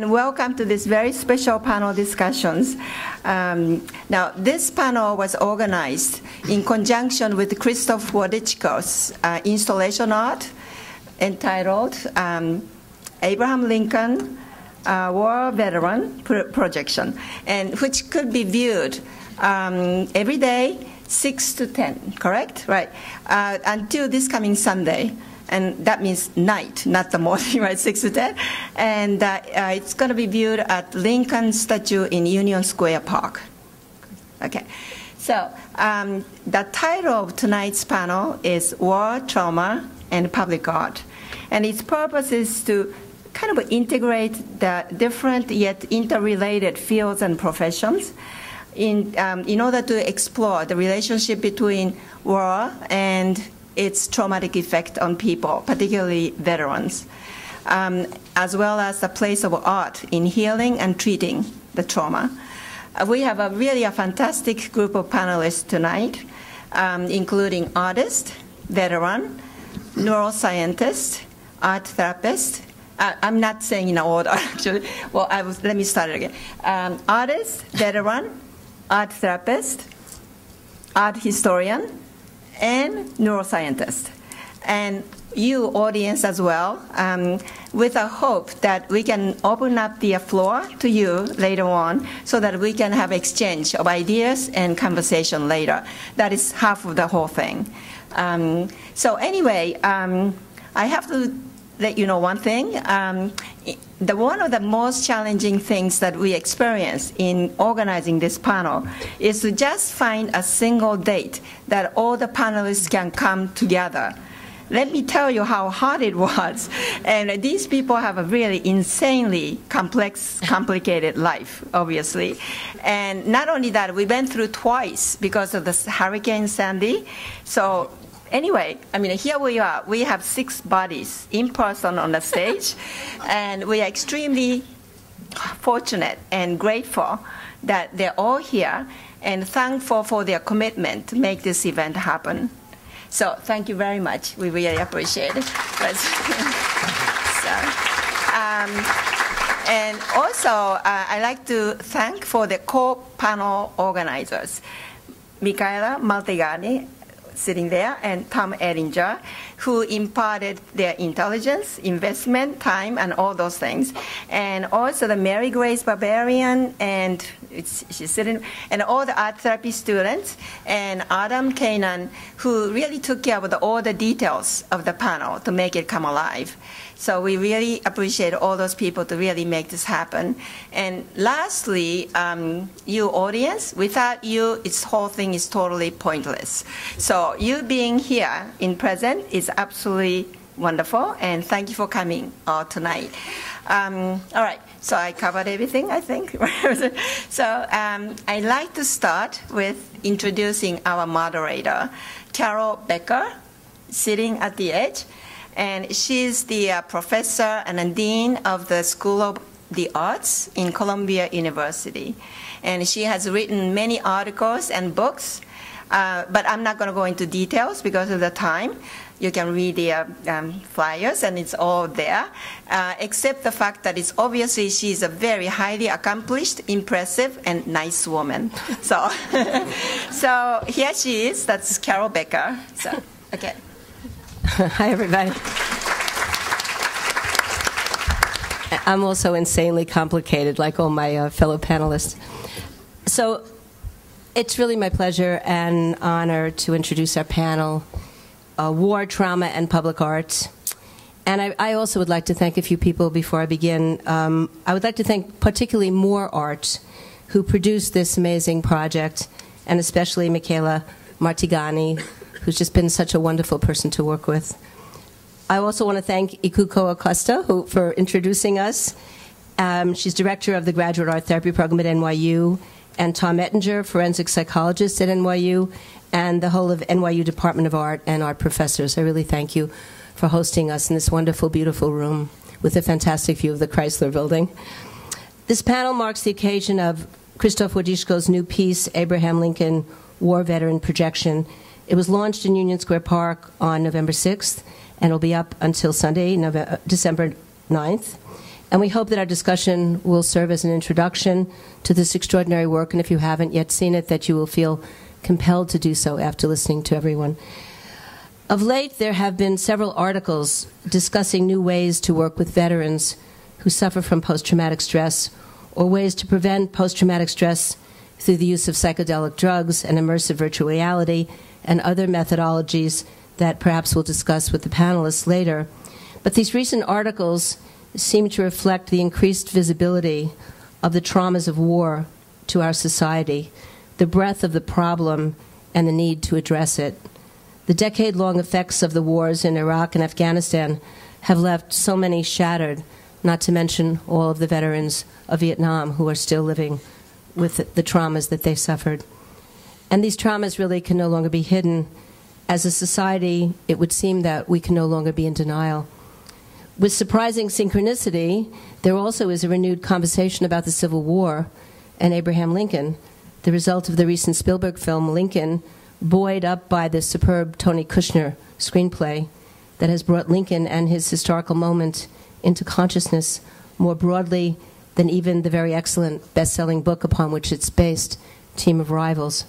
Welcome to this very special panel discussions. Now, this panel was organized in conjunction with Krzysztof Wodiczko's installation art entitled Abraham Lincoln War Veteran Projection, and which could be viewed every day, 6 to 10, correct? Right, until this coming Sunday. And that means night, not the morning, right, 6 to 10. And it's going to be viewed at Lincoln statue in Union Square Park. Okay, so the title of tonight's panel is War, Trauma, and Public Art. And its purpose is to kind of integrate the different yet interrelated fields and professions in order to explore the relationship between war and its traumatic effect on people, particularly veterans, as well as the place of art in healing and treating the trauma. We have a fantastic group of panelists tonight, including artist, veteran, neuroscientist, art therapist. I'm not saying in order, actually. Well, let me start it again. Artist, veteran, art therapist, art historian, and neuroscientist, and you audience as well, with a hope that we can open up the floor to you later on so that we can have exchange of ideas and conversation later. That is half of the whole thing. So anyway, I have to let you know one thing. One of the most challenging things that we experience in organizing this panel is to just find a single date that all the panelists can come together. Let me tell you how hard it was. And these people have a really insanely complex, complicated life, obviously. And not only that, we went through twice because of the Hurricane Sandy. So anyway, I mean, here we are. We have 6 bodies in person on the stage, and we are extremely fortunate and grateful that they're all here and thankful for their commitment to make this event happen. So thank you very much. We really appreciate it. And also, I'd like to thank for the co-panel organizers, Michaela Maltegani, sitting there, and Tom Ettinger, who imparted their intelligence, investment, time, and all those things. And also the Mary Grace Barbarian, and she's sitting, and all the art therapy students, and Adam Kanan, who really took care of all the details of the panel to make it come alive. So we really appreciate all those people to really make this happen. And lastly, you audience, without you, this whole thing is totally pointless. So you being here in present is absolutely wonderful, and thank you for coming tonight. All right, so I covered everything, I think. So I'd like to start with introducing our moderator, Carol Becker, sitting at the edge. And she's the professor and a dean of the School of the Arts in Columbia University. And she has written many articles and books, but I'm not going to go into details because of the time. You can read the flyers, and it's all there, except the fact that it's obviously she's a very highly accomplished, impressive, and nice woman. So, so here she is. That's Carol Becker. So, okay. Hi, everybody. I'm also insanely complicated, like all my fellow panelists. So it's really my pleasure and honor to introduce our panel, War, Trauma, and Public Arts. And I also would like to thank a few people before I begin. I would like to thank particularly More Arts, who produced this amazing project, and especially Michaela Martigani, who's just been such a wonderful person to work with. I also want to thank Ikuko Acosta for introducing us. She's director of the Graduate Art Therapy Program at NYU, and Tom Ettinger, forensic psychologist at NYU, and the whole of NYU Department of Art and art professors. I really thank you for hosting us in this wonderful, beautiful room with a fantastic view of the Chrysler Building. This panel marks the occasion of Krzysztof Wodiczko's new piece, Abraham Lincoln War Veteran Projection. It was launched in Union Square Park on November 6th, and will be up until Sunday, December 9th. And we hope that our discussion will serve as an introduction to this extraordinary work, and if you haven't yet seen it, that you will feel compelled to do so after listening to everyone. Of late, there have been several articles discussing new ways to work with veterans who suffer from post-traumatic stress, or ways to prevent post-traumatic stress through the use of psychedelic drugs and immersive virtual reality and other methodologies that perhaps we'll discuss with the panelists later. But these recent articles seem to reflect the increased visibility of the traumas of war to our society, the breadth of the problem, and the need to address it. The decade-long effects of the wars in Iraq and Afghanistan have left so many shattered, not to mention all of the veterans of Vietnam who are still living with the traumas that they suffered. And these traumas really can no longer be hidden. As a society, it would seem that we can no longer be in denial. With surprising synchronicity, there also is a renewed conversation about the Civil War and Abraham Lincoln, the result of the recent Spielberg film Lincoln, buoyed up by the superb Tony Kushner screenplay that has brought Lincoln and his historical moment into consciousness more broadly than even the very excellent best-selling book upon which it's based, Team of Rivals.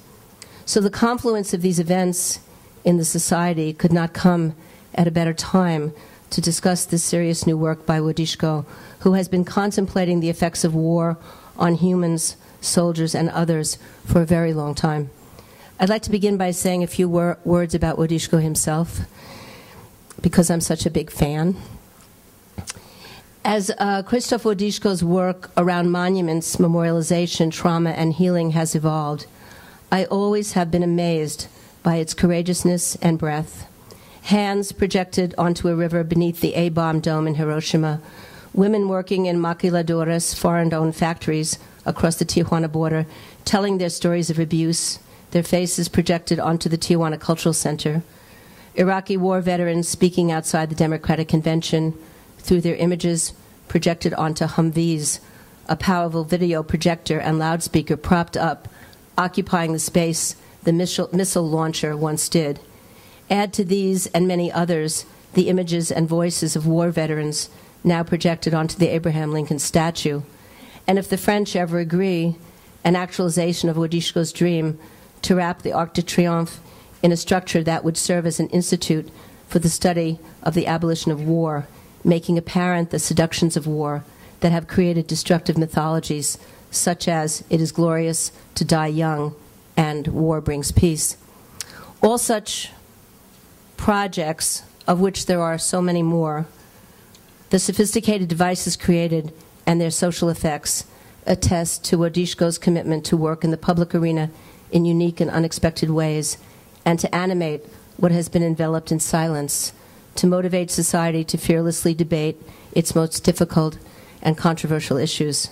So the confluence of these events in the society could not come at a better time to discuss this serious new work by Wodizcko, who has been contemplating the effects of war on humans, soldiers, and others for a very long time. I'd like to begin by saying a few words about Wodizcko himself, because I'm such a big fan. As Krzysztof Wodiczko's work around monuments, memorialization, trauma, and healing has evolved, I always have been amazed by its courageousness and breadth. Hands projected onto a river beneath the A-bomb dome in Hiroshima, women working in maquiladoras, foreign-owned factories across the Tijuana border, telling their stories of abuse, their faces projected onto the Tijuana Cultural Center, Iraqi war veterans speaking outside the Democratic Convention through their images projected onto Humvees, a powerful video projector and loudspeaker propped up, occupying the space the missile launcher once did. Add to these and many others the images and voices of war veterans now projected onto the Abraham Lincoln statue. And if the French ever agree, an actualization of Wodiczko's dream to wrap the Arc de Triomphe in a structure that would serve as an institute for the study of the abolition of war, making apparent the seductions of war that have created destructive mythologies such as "It is glorious to die young" and "War brings peace." All such projects, of which there are so many more, the sophisticated devices created and their social effects attest to Wodiczko's commitment to work in the public arena in unique and unexpected ways, and to animate what has been enveloped in silence, to motivate society to fearlessly debate its most difficult and controversial issues.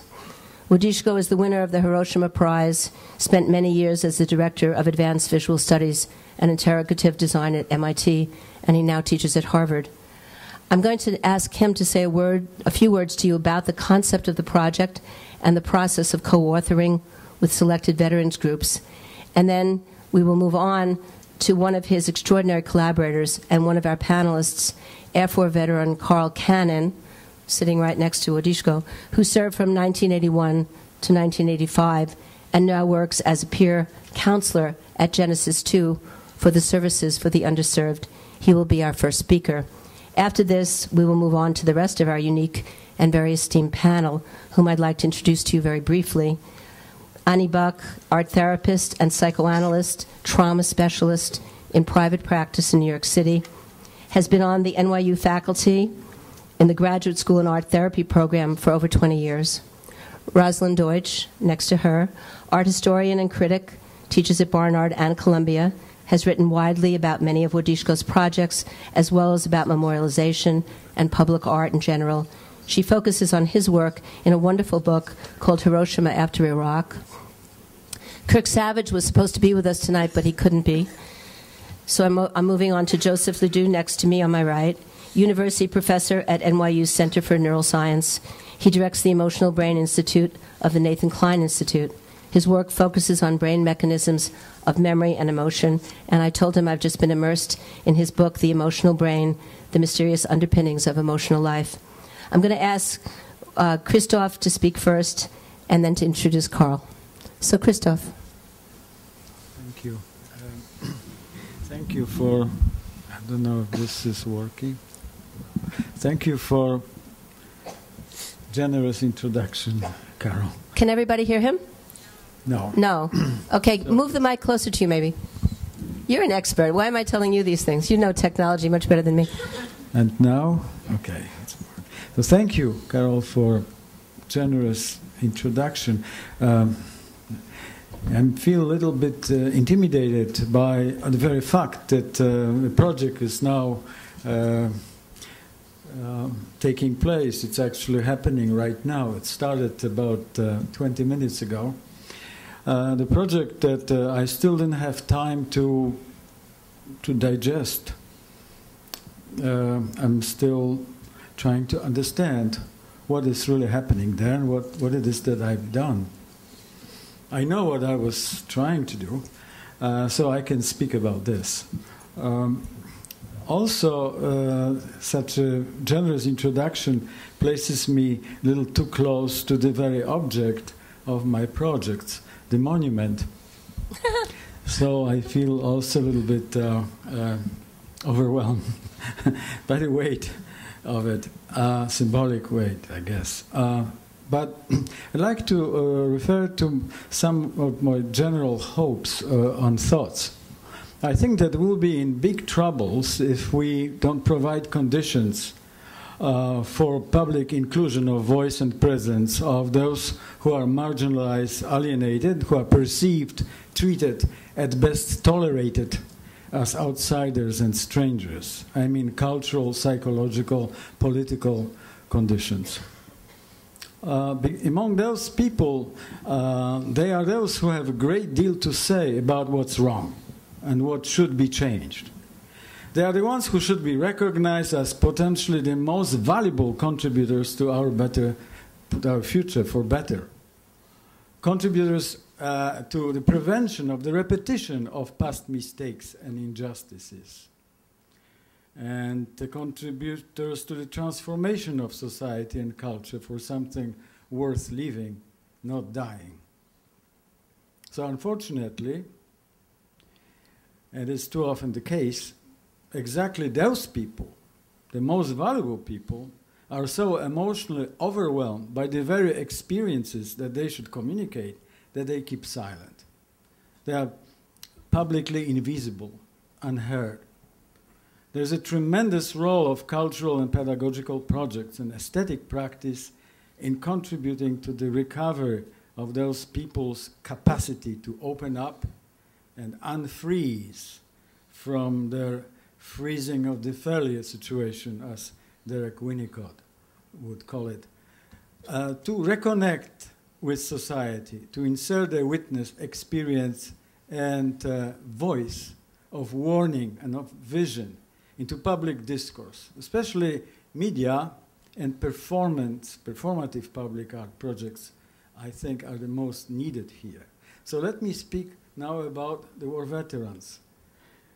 Wodiczko is the winner of the Hiroshima Prize, spent many years as the director of advanced visual studies and interrogative design at MIT, and he now teaches at Harvard. I'm going to ask him to say a few words to you about the concept of the project and the process of co-authoring with selected veterans groups, and then we will move on to one of his extraordinary collaborators and one of our panelists, Air Force veteran Carl Cannon, sitting right next to Wodiczko, who served from 1981 to 1985 and now works as a peer counselor at Genesis 2 for the Services for the Underserved. He will be our first speaker. After this, we will move on to the rest of our unique and very esteemed panel, whom I'd like to introduce to you very briefly. Annie Buck, art therapist and psychoanalyst, trauma specialist in private practice in New York City, has been on the NYU faculty in the Graduate School and Art Therapy Program for over 20 years. Rosalyn Deutsche, next to her, art historian and critic, teaches at Barnard and Columbia, has written widely about many of Wodiczko's projects, as well as about memorialization and public art in general. She focuses on his work in a wonderful book called Hiroshima After Iraq. Kirk Savage was supposed to be with us tonight, but he couldn't be. So I'm moving on to Joseph LeDoux, next to me on my right, university professor at NYU Center for Neuroscience. He directs the Emotional Brain Institute of the Nathan Klein Institute. His work focuses on brain mechanisms of memory and emotion, and I told him I've just been immersed in his book, The Emotional Brain, The Mysterious Underpinnings of Emotional Life. I'm going to ask Krzysztof to speak first, and then to introduce Carl. So, Krzysztof. Thank you. Thank you for, I don't know if this is working. Thank you for generous introduction, Carol. Can everybody hear him? No. No. Okay, move the mic closer to you, maybe. You're an expert. Why am I telling you these things? You know technology much better than me. And now? Okay. So thank you, Carol, for generous introduction. I feel a little bit intimidated by the very fact that the project is now taking place. It's actually happening right now. It started about 20 minutes ago. The project that I still didn't have time to digest. I'm still trying to understand what is really happening there and what it is that I've done. I know what I was trying to do, so I can speak about this. Also, such a generous introduction places me a little too close to the very object of my projects, the monument. So I feel also a little bit overwhelmed by the weight of it, symbolic weight, I guess. But I'd like to refer to some of my general hopes on thoughts. I think that we'll be in big troubles if we don't provide conditions for public inclusion of voice and presence of those who are marginalized, alienated, who are perceived, treated, at best tolerated as outsiders and strangers. I mean cultural, psychological, political conditions. Among those people, they are those who have a great deal to say about what's wrong and what should be changed. They are the ones who should be recognized as potentially the most valuable contributors to our future for better. Contributors to the prevention of the repetition of past mistakes and injustices. And the contributors to the transformation of society and culture for something worth living, not dying. So unfortunately, and it's too often the case, exactly those people, the most valuable people, are so emotionally overwhelmed by the very experiences that they should communicate that they keep silent. They are publicly invisible, unheard. There's a tremendous role of cultural and pedagogical projects and aesthetic practice in contributing to the recovery of those people's capacity to open up and unfreeze from their freezing of the failure situation, as Derek Winnicott would call it, to reconnect with society, to insert a witness, experience, and voice of warning and of vision into public discourse, especially media and performative public art projects, I think are the most needed here. So let me speak now about the war veterans,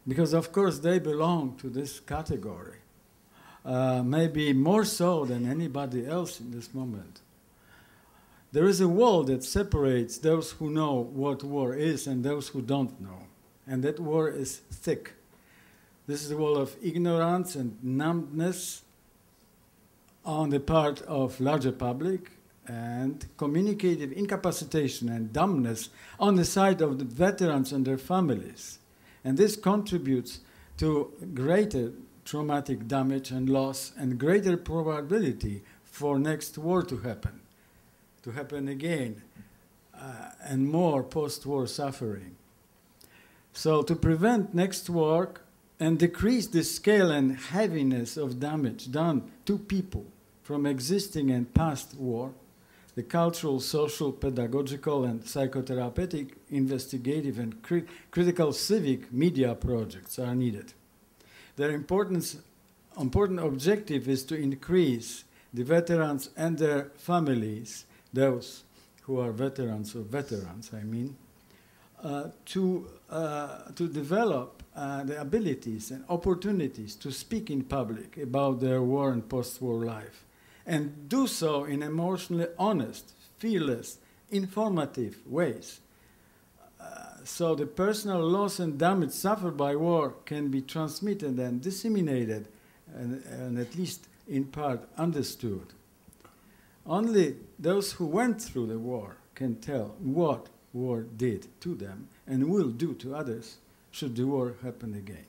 because of course they belong to this category, maybe more so than anybody else in this moment. There is a wall that separates those who know what war is and those who don't know, and that wall is thick. This is the wall of ignorance and numbness on the part of larger public, and communicative incapacitation and dumbness on the side of the veterans and their families. And this contributes to greater traumatic damage and loss and greater probability for next war to happen again, and more post-war suffering. So to prevent next war and decrease the scale and heaviness of damage done to people from existing and past war, the cultural, social, pedagogical, and psychotherapeutic, investigative, and critical civic media projects are needed. Their important objective is to increase the veterans and their families, those who are veterans, I mean, to develop the abilities and opportunities to speak in public about their war and post-war life, and do so in emotionally honest, fearless, informative ways. So the personal loss and damage suffered by war can be transmitted and disseminated and at least in part understood. Only those who went through the war can tell what war did to them and will do to others should the war happen again.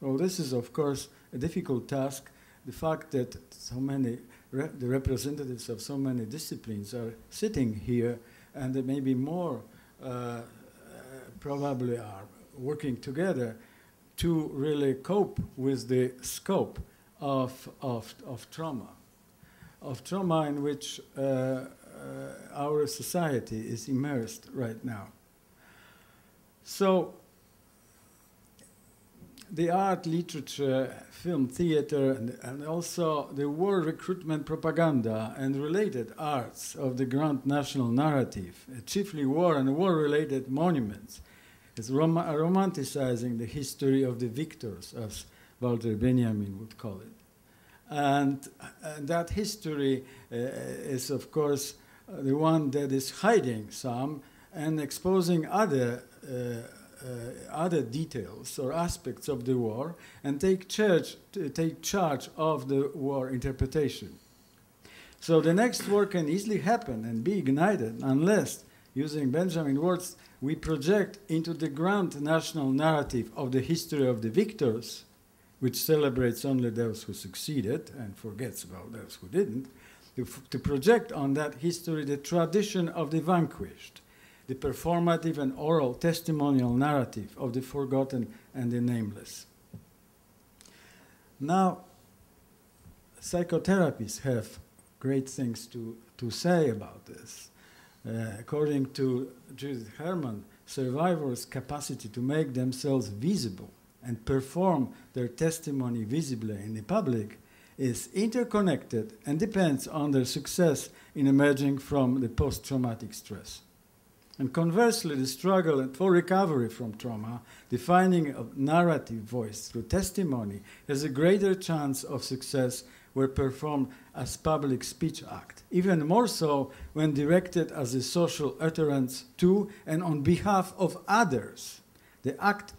Well, this is, of course, a difficult task. The fact that so many, the representatives of so many disciplines are sitting here, and there may be more probably are working together to really cope with the scope of trauma in which our society is immersed right now. So the art, literature, film, theater, and also the war recruitment propaganda and related arts of the grand national narrative, chiefly war and war-related monuments, is romanticizing the history of the victors, as Walter Benjamin would call it. And that history is, of course, the one that is hiding some and exposing other details or aspects of the war, and take charge of the war interpretation. So the next war can easily happen and be ignited unless, using Benjamin's words, we project into the grand national narrative of the history of the victors, which celebrates only those who succeeded and forgets about those who didn't, to project on that history the tradition of the vanquished, the performative and oral testimonial narrative of the forgotten and the nameless. Now, psychotherapists have great things to say about this. According to Judith Herman, survivors' capacity to make themselves visible and perform their testimony visibly in the public is interconnected and depends on their success in emerging from the post-traumatic stress. And conversely, the struggle for recovery from trauma, the finding of narrative voice through testimony, has a greater chance of success where performed as public speech act, even more so when directed as a social utterance to and on behalf of others. The act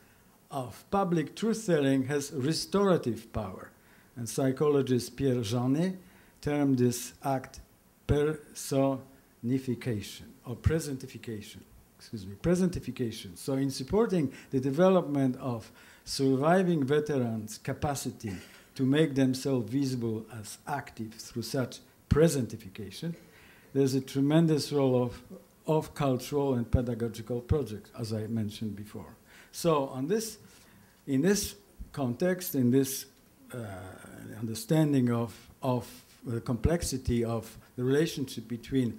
of public truth-telling has restorative power, and psychologist Pierre Janet termed this act personification, or presentification. So in supporting the development of surviving veterans' capacity to make themselves visible as active through such presentification, there's a tremendous role of cultural and pedagogical projects, as I mentioned before. So in this context, in this understanding of the complexity of the relationship between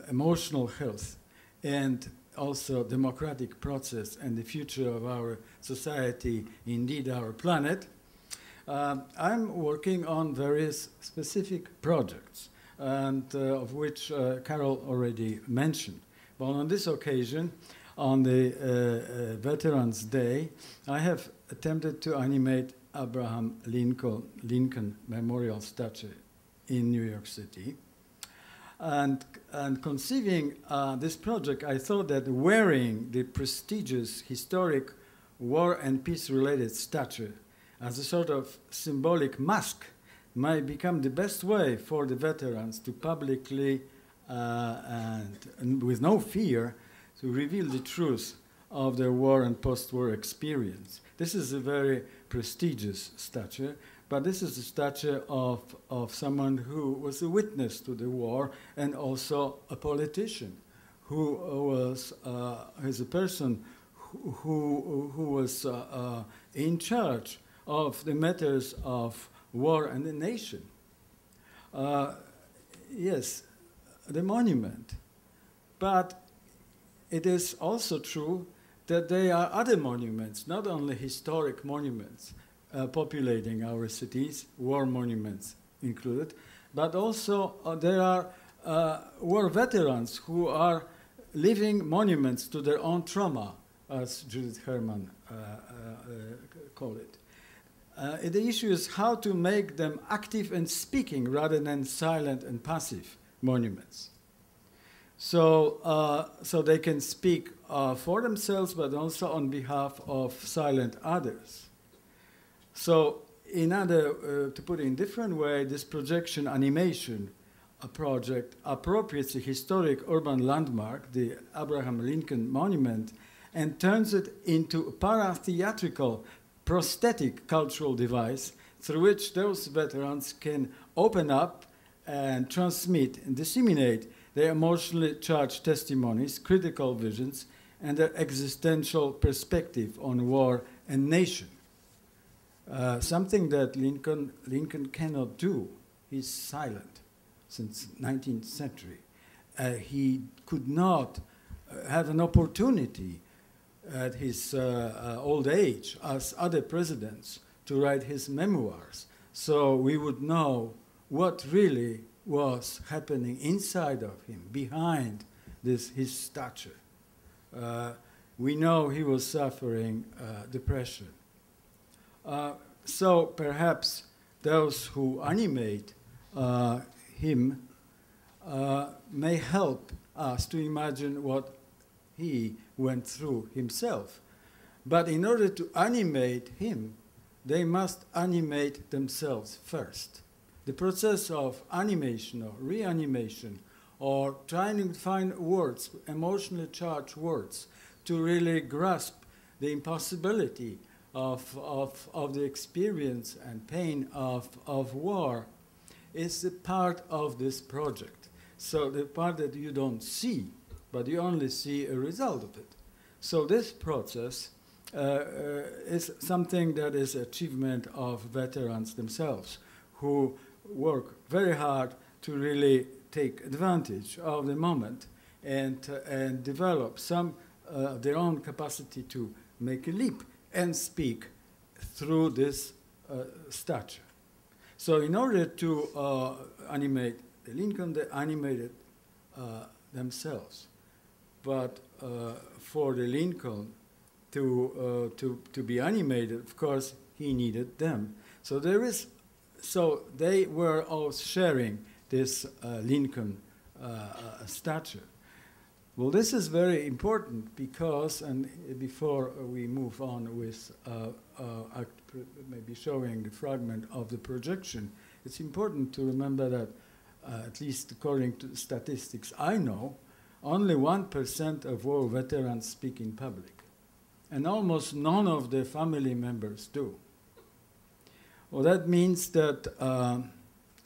emotional health and also democratic process and the future of our society, indeed our planet, I'm working on various specific projects, and of which Carol already mentioned. But on this occasion, on the Veterans Day, I have attempted to animate Abraham Lincoln Memorial Statue in New York City. And conceiving this project, I thought that wearing the prestigious historic war and peace-related statue as a sort of symbolic mask might become the best way for the veterans to publicly and with no fear to reveal the truth of their war and post-war experience. This is a very prestigious statue, but this is a statue of someone who was a witness to the war and also a politician who was as a person who was in charge of the matters of war and the nation. Yes, the monument. But it is also true that there are other monuments, not only historic monuments, populating our cities, war monuments included, but also there are war veterans who are living monuments to their own trauma, as Judith Herman called it. The issue is how to make them active and speaking rather than silent and passive monuments. So, so they can speak for themselves, but also on behalf of silent others. So, to put it in a different way, this projection animation project appropriates a historic urban landmark, the Abraham Lincoln Monument, and turns it into a para-theatrical, prosthetic cultural device through which those veterans can open up and transmit and disseminate their emotionally charged testimonies, critical visions, and their existential perspective on war and nation. Something that Lincoln cannot do. He's silent since 19th century. He could not have an opportunity at his old age, as other presidents, to write his memoirs. So we would know what really was happening inside of him, behind his stature. We know he was suffering depression. So perhaps those who animate him may help us to imagine what he went through himself. But in order to animate him, they must animate themselves first. The process of animation or reanimation, or trying to find words, emotionally charged words, to really grasp the impossibility of the experience and pain of war, is a part of this project. So the part that you don't see, but you only see a result of it. So this process is something that is achievement of veterans themselves, who work very hard to really take advantage of the moment and develop some their own capacity to make a leap and speak through this stature. So in order to animate Lincoln, they animated themselves. But for the Lincoln to be animated, of course, he needed them. So they were all sharing this Lincoln stature. Well, this is very important because, and before we move on with maybe showing the fragment of the projection, it's important to remember that, at least according to statistics I know, only 1% of war veterans speak in public, and almost none of their family members do. Well, that means that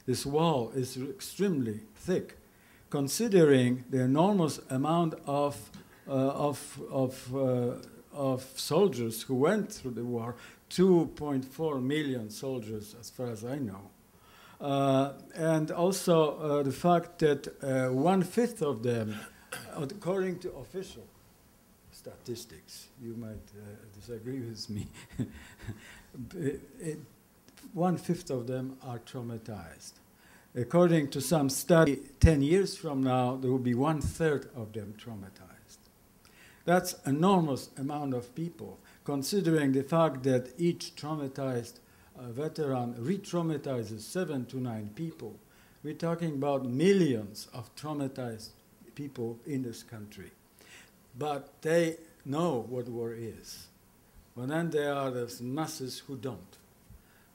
this wall is extremely thick, considering the enormous amount of soldiers who went through the war, 2.4 million soldiers, as far as I know. And also the fact that 1/5 of them, according to official statistics, you might disagree with me, 1/5 of them are traumatized. According to some study, 10 years from now, there will be 1/3 of them traumatized. That's an enormous amount of people, considering the fact that each traumatized veteran re-traumatizes 7 to 9 people. We're talking about millions of traumatized people in this country. But they know what war is. But then there are those masses who don't.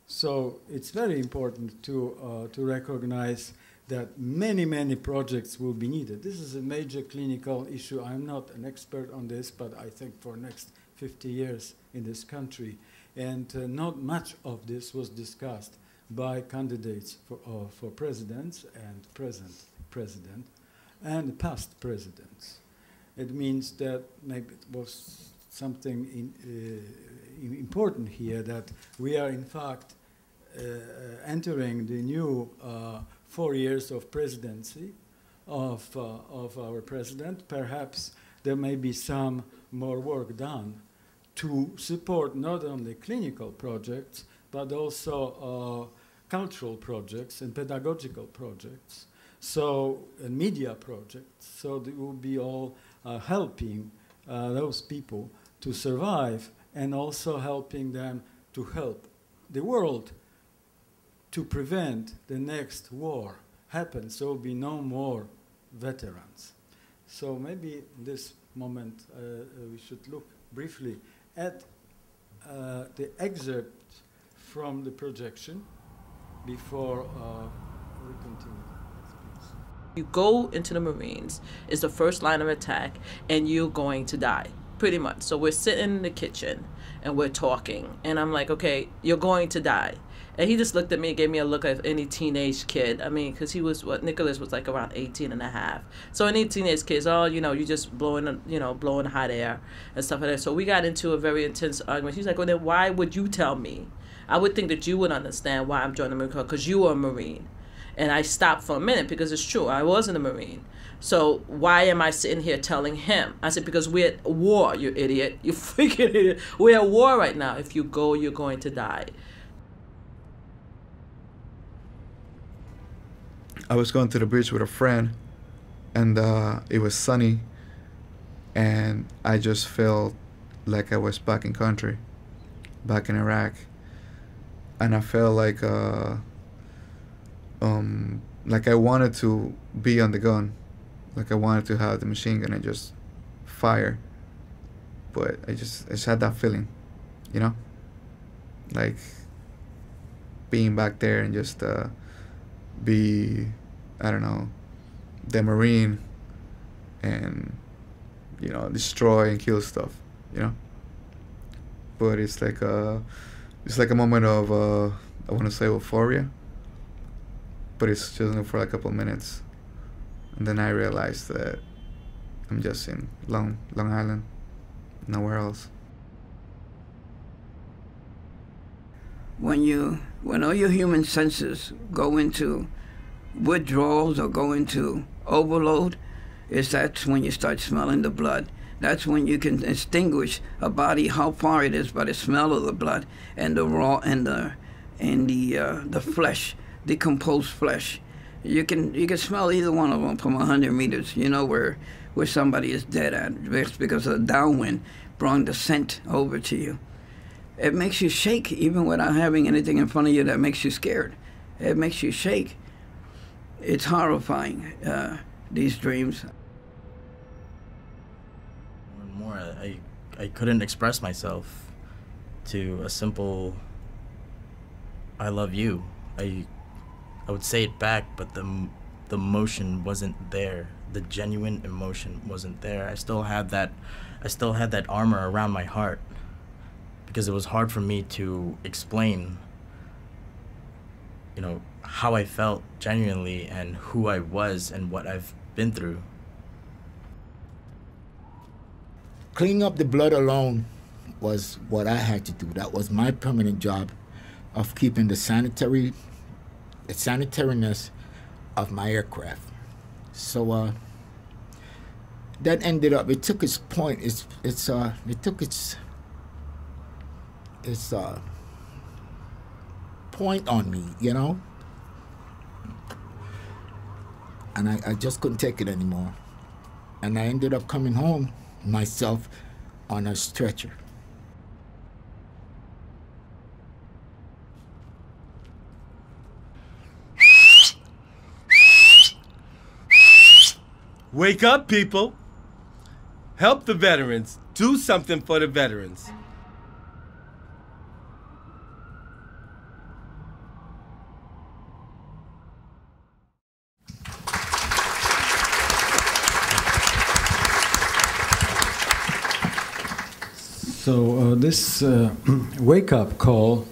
So it's very important to recognize that many, many projects will be needed. This is a major clinical issue. I'm not an expert on this, but I think for next 50 years in this country. And not much of this was discussed by candidates for presidents and present president and past presidents. It means that maybe it was something important here, that we are in fact entering the new 4 years of presidency of our president. Perhaps there may be some more work done to support not only clinical projects, but also cultural projects and pedagogical projects, and media projects. So they will be all helping those people to survive, and also helping them to help the world to prevent the next war happen, so be no more veterans. So maybe in this moment we should look briefly at the excerpt from the projection before we continue. You go into the Marines, it's the first line of attack, and you're going to die, pretty much. So we're sitting in the kitchen, and we're talking, and I'm like, okay, you're going to die. And he just looked at me and gave me a look like any teenage kid. I mean, because he was, Nicholas was like around 18 and a half. So any teenage kids, oh, you know, you just blowing hot air and stuff like that. So we got into a very intense argument. He's like, well, then why would you tell me? I would think that you would understand why I'm joining the Marine Corps, because you were a Marine. And I stopped for a minute because it's true, I wasn't a Marine. So why am I sitting here telling him? I said, because we're at war, you idiot. You freaking idiot. We're at war right now. If you go, you're going to die. I was going to the beach with a friend, and it was sunny, and I just felt like I was back in country, back in Iraq, and I felt like I wanted to be on the gun, like I wanted to have the machine gun and just fire, but I just had that feeling, you know, like being back there and just be, I don't know, the Marine, and, you know, destroy and kill stuff, you know. But it's like a moment of I want to say euphoria, but it's just for like a couple minutes, and then I realized that I'm just in Long Island, nowhere else. When all your human senses go into withdrawals or go into overload, that's when you start smelling the blood. That's when you can distinguish a body how far it is by the smell of the blood and the raw and the flesh, decomposed flesh. You can smell either one of them from 100 meters. You know where somebody is dead at. It's because of the downwind brought the scent over to you. It makes you shake even without having anything in front of you that makes you scared. It makes you shake. It's horrifying, these dreams. More and more, I couldn't express myself to a simple, I love you. I would say it back, but the emotion wasn't there. The genuine emotion wasn't there. I still had that armor around my heart, because it was hard for me to explain, you know, how I felt genuinely and who I was and what I've been through. Cleaning up the blood alone was what I had to do. That was my permanent job of keeping the sanitariness of my aircraft. So that ended up, it took its point, it took its point on me, you know? And I just couldn't take it anymore. And I ended up coming home myself on a stretcher. Wake up, people. Help the veterans. Do something for the veterans. So this wake-up call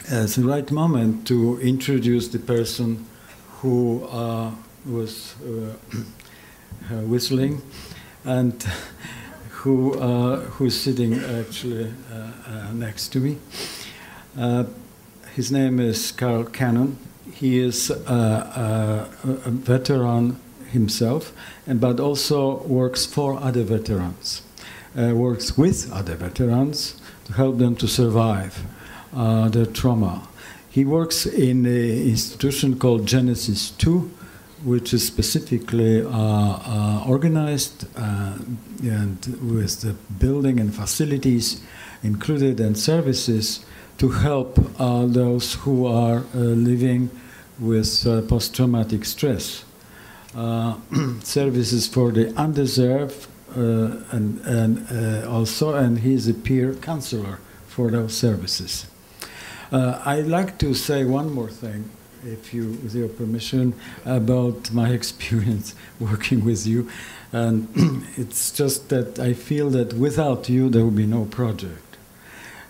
is the right moment to introduce the person who was whistling and who's sitting actually next to me. His name is Carl Cannon. He is a veteran himself, but also works for other veterans. Works with other veterans to help them to survive their trauma. He works in an institution called Genesis 2, which is specifically organized and with the building and facilities included and services to help those who are living with post-traumatic stress. Services for the underserved and he is a peer counselor for those services. I'd like to say one more thing, with your permission, about my experience working with you. And it's just that I feel that without you, there would be no project.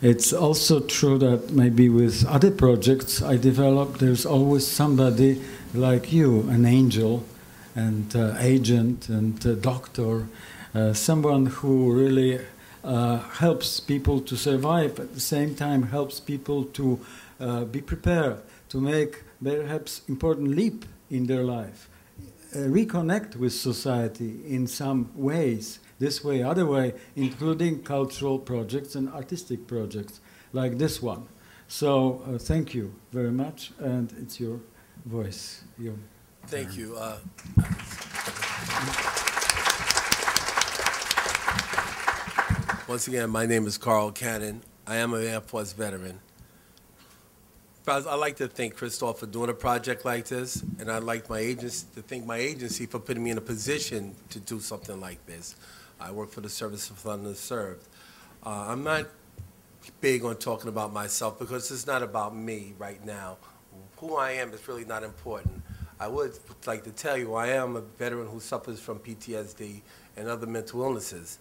It's also true that maybe with other projects I develop, there's always somebody like you, an angel and agent and doctor, someone who really helps people to survive, at the same time helps people to be prepared, to make perhaps important leap in their life, reconnect with society in some ways, this way, other way, including cultural projects and artistic projects like this one. So thank you very much, and it's your voice. Thank you. Once again, my name is Carl Cannon. I am an Air Force veteran. I'd like to thank Krzysztof for doing a project like this, and I'd like to thank my agency for putting me in a position to do something like this. I work for the Service of Underserved. I'm not big on talking about myself because it's not about me right now. Who I am is really not important. I would like to tell you I am a veteran who suffers from PTSD and other mental illnesses.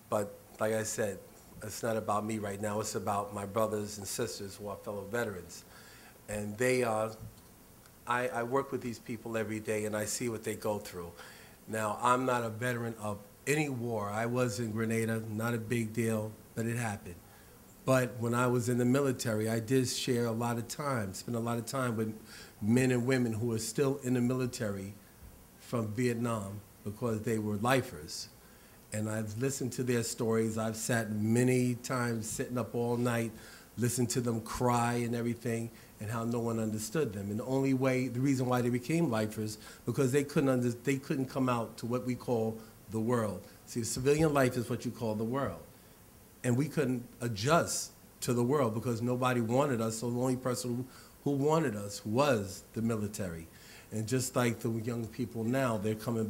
But like I said, it's not about me right now. It's about my brothers and sisters who are fellow veterans. And they are, I work with these people every day and I see what they go through. Now, I'm not a veteran of any war. I was in Grenada, not a big deal, but it happened. But when I was in the military, I did share a lot of time, spend a lot of time with men and women who are still in the military from Vietnam because they were lifers. And I've listened to their stories. I've sat many times sitting up all night, listened to them cry and everything, and how no one understood them. And the reason why they became lifers, because they couldn't come out to what we call the world. See, civilian life is what you call the world. And we couldn't adjust to the world because nobody wanted us, so the only person who wanted us was the military. And just like the young people now, they come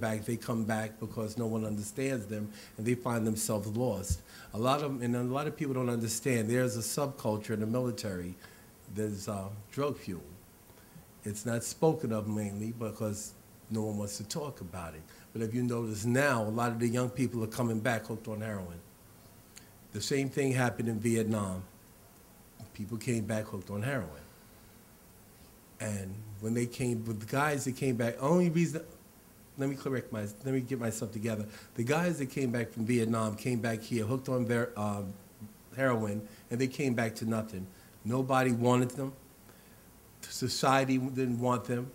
back because no one understands them, and they find themselves lost. A lot of people don't understand. There's a subculture in the military. There's drug fuel. It's not spoken of mainly because no one wants to talk about it. But if you notice now, a lot of the young people are coming back hooked on heroin. The same thing happened in Vietnam. People came back hooked on heroin. And when they came, with the guys that came back, only reason, let me get myself together. The guys that came back from Vietnam came back here hooked on heroin, and they came back to nothing. Nobody wanted them. Society didn't want them.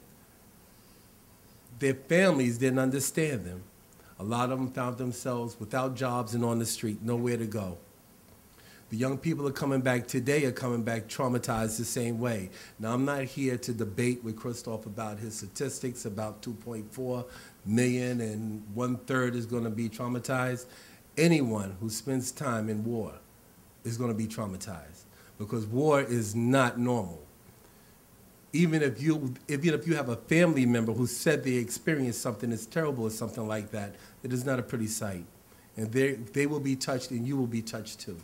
Their families didn't understand them. A lot of them found themselves without jobs and on the street, nowhere to go. The young people are coming back today are coming back traumatized the same way. Now, I'm not here to debate with Krzysztof about his statistics, about 2.4 million and 1/3 is going to be traumatized. Anyone who spends time in war is going to be traumatized because war is not normal. Even if you have a family member who said they experienced something that's terrible or something like that, it is not a pretty sight. And they will be touched and you will be touched too.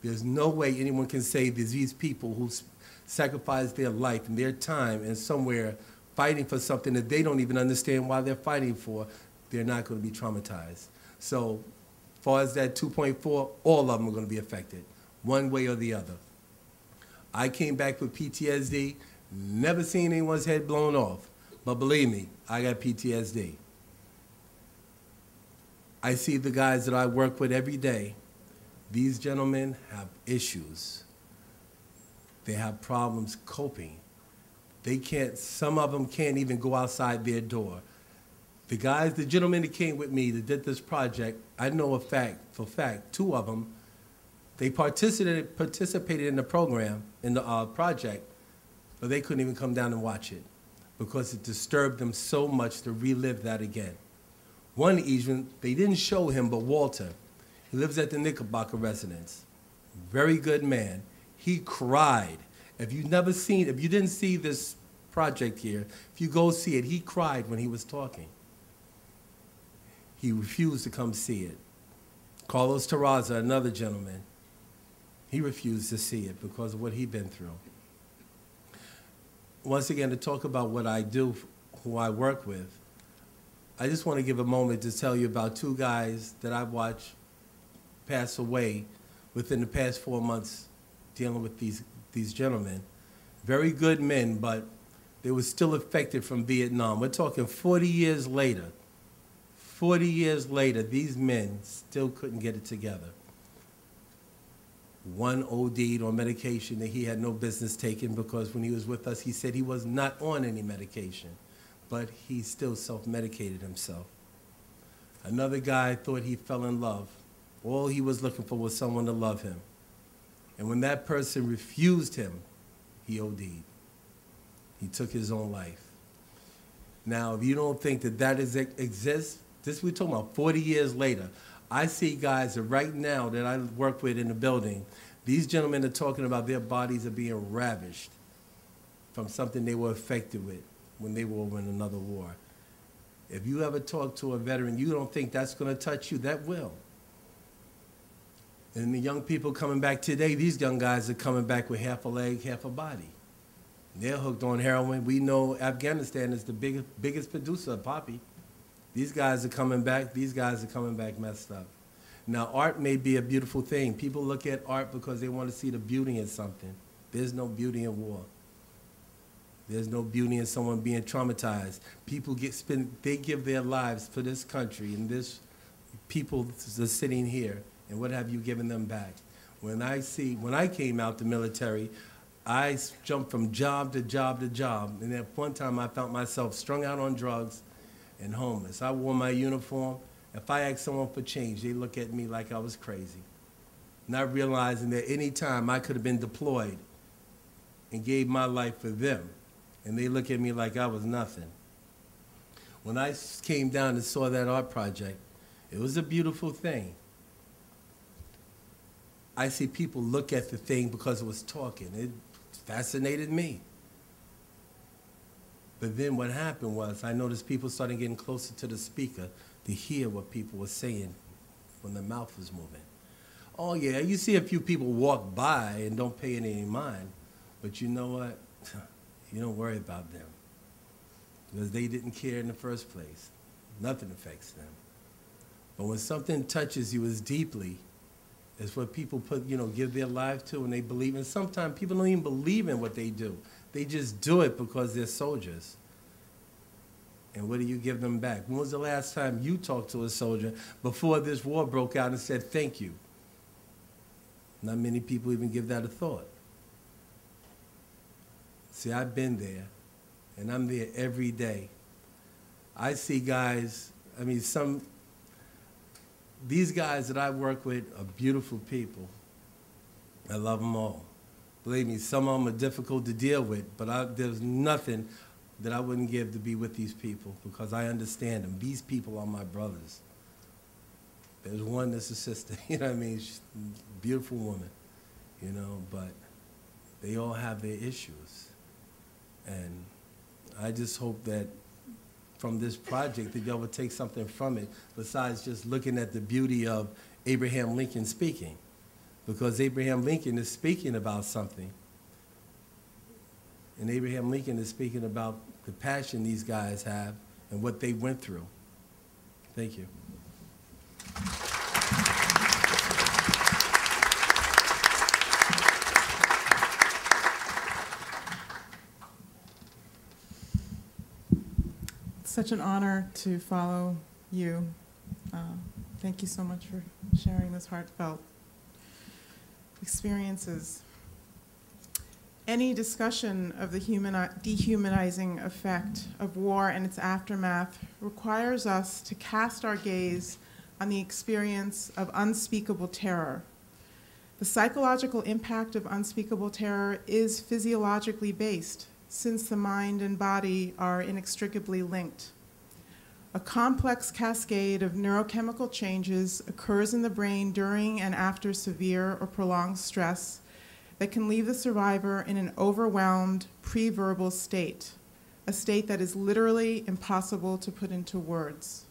There's no way anyone can say that these people who sacrificed their life and their time and somewhere fighting for something that they don't even understand why they're fighting for, they're not going to be traumatized. So as far as that 2.4, all of them are going to be affected, one way or the other. I came back with PTSD, never seen anyone's head blown off, but believe me, I got PTSD. I see the guys that I work with every day. These gentlemen have issues. They have problems coping. Some of them can't even go outside their door. The gentlemen that came with me that did this project, I know for fact, 2 of them, they participated in the program, in the project, but they couldn't even come down and watch it. because it disturbed them so much to relive that again. One even, they didn't show him, but Walter, he lives at the Knickerbocker residence. Very good man. He cried. If you didn't see this project here, if you go see it, he cried when he was talking. He refused to come see it. Carlos Terraza, another gentleman, he refused to see it because of what he'd been through. Once again, to talk about what I do, who I work with, I just want to give a moment to tell you about two guys that I've watched pass away within the past 4 months dealing with these gentlemen. Very good men, but they were still affected from Vietnam. We're talking 40 years later. 40 years later, these men still couldn't get it together. One OD'd on medication that he had no business taking because when he was with us, he said he was not on any medication, but he still self-medicated himself. Another guy thought he fell in love. All he was looking for was someone to love him. And when that person refused him, he OD'd. He took his own life. Now, if you don't think that exists, this we're talking about 40 years later. I see guys that right now that I work with in the building, these gentlemen are talking about their bodies are being ravished from something they were affected with when they were in another war. If you ever talk to a veteran, you don't think that's going to touch you, that will. And the young people coming back today, these young guys are coming back with half a leg, half a body. They're hooked on heroin. We know Afghanistan is the biggest producer of poppy. These guys are coming back. These guys are coming back messed up. Now, art may be a beautiful thing. People look at art because they want to see the beauty in something. There's no beauty in war. There's no beauty in someone being traumatized. People they give their lives for this country, and this people are sitting here, and what have you given them back? When I came out the military, I jumped from job to job to job, and at one time I found myself strung out on drugs and homeless. I wore my uniform. If I asked someone for change, they look at me like I was crazy, not realizing that any time I could have been deployed and gave my life for them, and they look at me like I was nothing. When I came down and saw that art project, it was a beautiful thing. I see people look at the thing because it was talking. It fascinated me. But then what happened was I noticed people started getting closer to the speaker to hear what people were saying when the mouth was moving. Oh yeah, you see a few people walk by and don't pay any mind, but you know what? You don't worry about them because they didn't care in the first place. Nothing affects them. But when something touches you as deeply as what people give their life to and they believe in, sometimes people don't even believe in what they do. They just do it because they're soldiers. And what do you give them back? When was the last time you talked to a soldier before this war broke out and said thank you? Not many people even give that a thought. See, I've been there, and I'm there every day. I see guys, these guys that I work with are beautiful people. I love them all. Believe me, some of them are difficult to deal with, but there's nothing that I wouldn't give to be with these people because I understand them. These people are my brothers. There's one that's a sister, you know what I mean? She's a beautiful woman, but they all have their issues. And I just hope that from this project that y'all would take something from it besides just looking at the beauty of Abraham Lincoln speaking, because Abraham Lincoln is speaking about something. And Abraham Lincoln is speaking about the passion these guys have and what they went through. Thank you. Such an honor to follow you. Thank you so much for sharing this heartfelt experiences. Any discussion of the dehumanizing effect of war and its aftermath requires us to cast our gaze on the experience of unspeakable terror. The psychological impact of unspeakable terror is physiologically based. since the mind and body are inextricably linked. A complex cascade of neurochemical changes occurs in the brain during and after severe or prolonged stress that can leave the survivor in an overwhelmed pre-verbal state, a state that is literally impossible to put into words.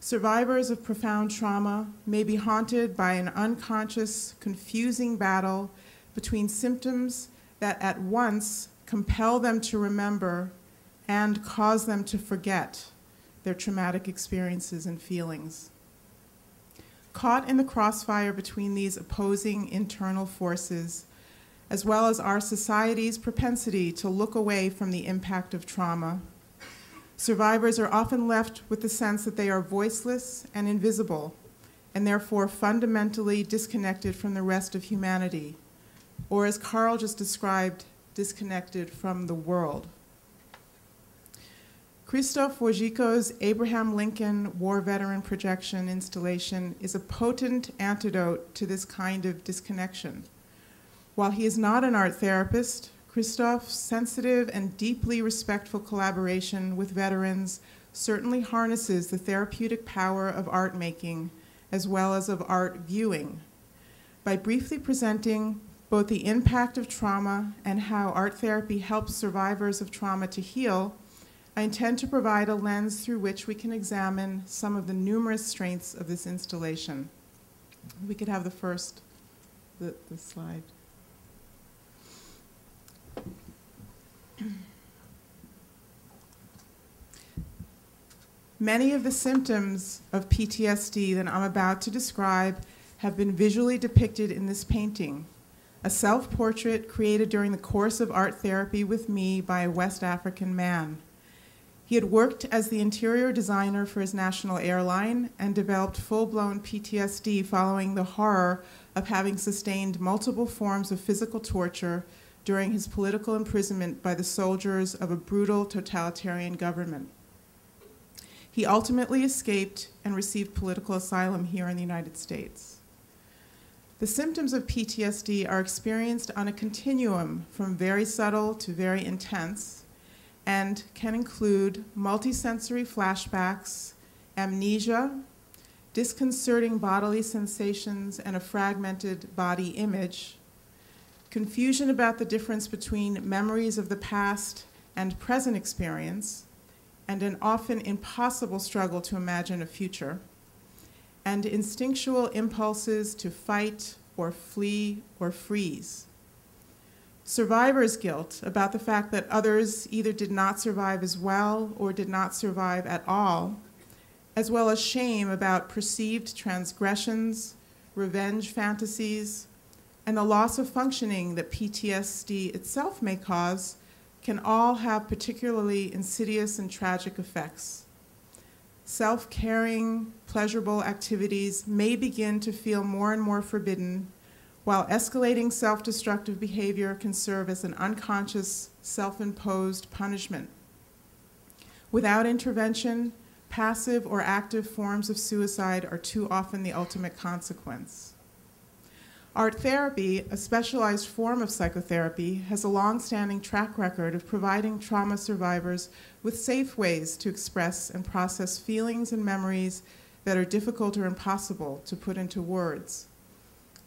Survivors of profound trauma may be haunted by an unconscious, confusing battle between symptoms that at once compel them to remember and cause them to forget their traumatic experiences and feelings. Caught in the crossfire between these opposing internal forces, as well as our society's propensity to look away from the impact of trauma, survivors are often left with the sense that they are voiceless and invisible, and therefore fundamentally disconnected from the rest of humanity, or as Carl just described, disconnected from the world. Krzysztof Wodiczko's Abraham Lincoln War Veteran Projection installation is a potent antidote to this kind of disconnection. While he is not an art therapist, Krzysztof's sensitive and deeply respectful collaboration with veterans certainly harnesses the therapeutic power of art making as well as of art viewing. By briefly presenting both the impact of trauma and how art therapy helps survivors of trauma to heal, I intend to provide a lens through which we can examine some of the numerous strengths of this installation. We could have the slide. Many of the symptoms of PTSD that I'm about to describe have been visually depicted in this painting, a self-portrait created during the course of art therapy with me by a West African man. He had worked as the interior designer for his national airline and developed full-blown PTSD following the horror of having sustained multiple forms of physical torture during his political imprisonment by the soldiers of a brutal totalitarian government. He ultimately escaped and received political asylum here in the United States. The symptoms of PTSD are experienced on a continuum from very subtle to very intense, and can include multisensory flashbacks, amnesia, disconcerting bodily sensations, and a fragmented body image, confusion about the difference between memories of the past and present experience, and an often impossible struggle to imagine a future, and instinctual impulses to fight or flee or freeze. Survivor's guilt about the fact that others either did not survive as well or did not survive at all, as well as shame about perceived transgressions, revenge fantasies, and the loss of functioning that PTSD itself may cause, can all have particularly insidious and tragic effects. Self-caring, pleasurable activities may begin to feel more and more forbidden, while escalating self-destructive behavior can serve as an unconscious, self-imposed punishment. Without intervention, passive or active forms of suicide are too often the ultimate consequence. Art therapy, a specialized form of psychotherapy, has a long-standing track record of providing trauma survivors with safe ways to express and process feelings and memories that are difficult or impossible to put into words.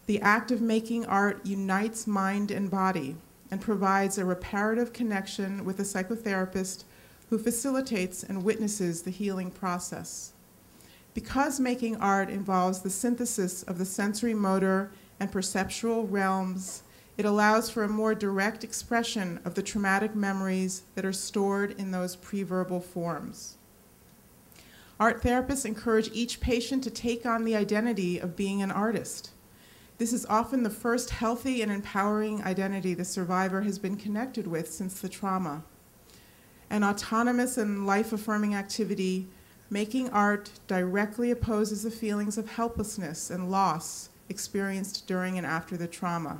The act of making art unites mind and body and provides a reparative connection with a psychotherapist who facilitates and witnesses the healing process. Because making art involves the synthesis of the sensory motor and perceptual realms, it allows for a more direct expression of the traumatic memories that are stored in those pre-verbal forms. Art therapists encourage each patient to take on the identity of being an artist. This is often the first healthy and empowering identity the survivor has been connected with since the trauma. An autonomous and life-affirming activity, making art directly opposes the feelings of helplessness and loss experienced during and after the trauma.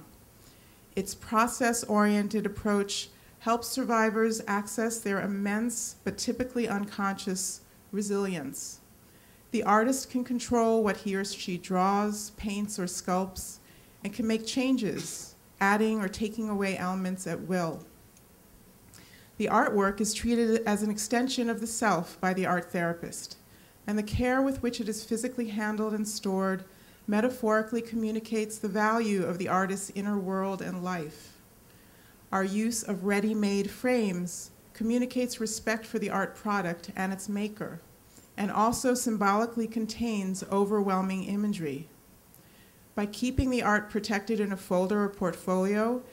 Its process-oriented approach helps survivors access their immense but typically unconscious resilience. The artist can control what he or she draws, paints, or sculpts, and can make changes, adding or taking away elements at will. The artwork is treated as an extension of the self by the art therapist, and the care with which it is physically handled and stored metaphorically communicates the value of the artist's inner world and life. Our use of ready-made frames communicates respect for the art product and its maker, and also symbolically contains overwhelming imagery. By keeping the art protected in a folder or portfolio,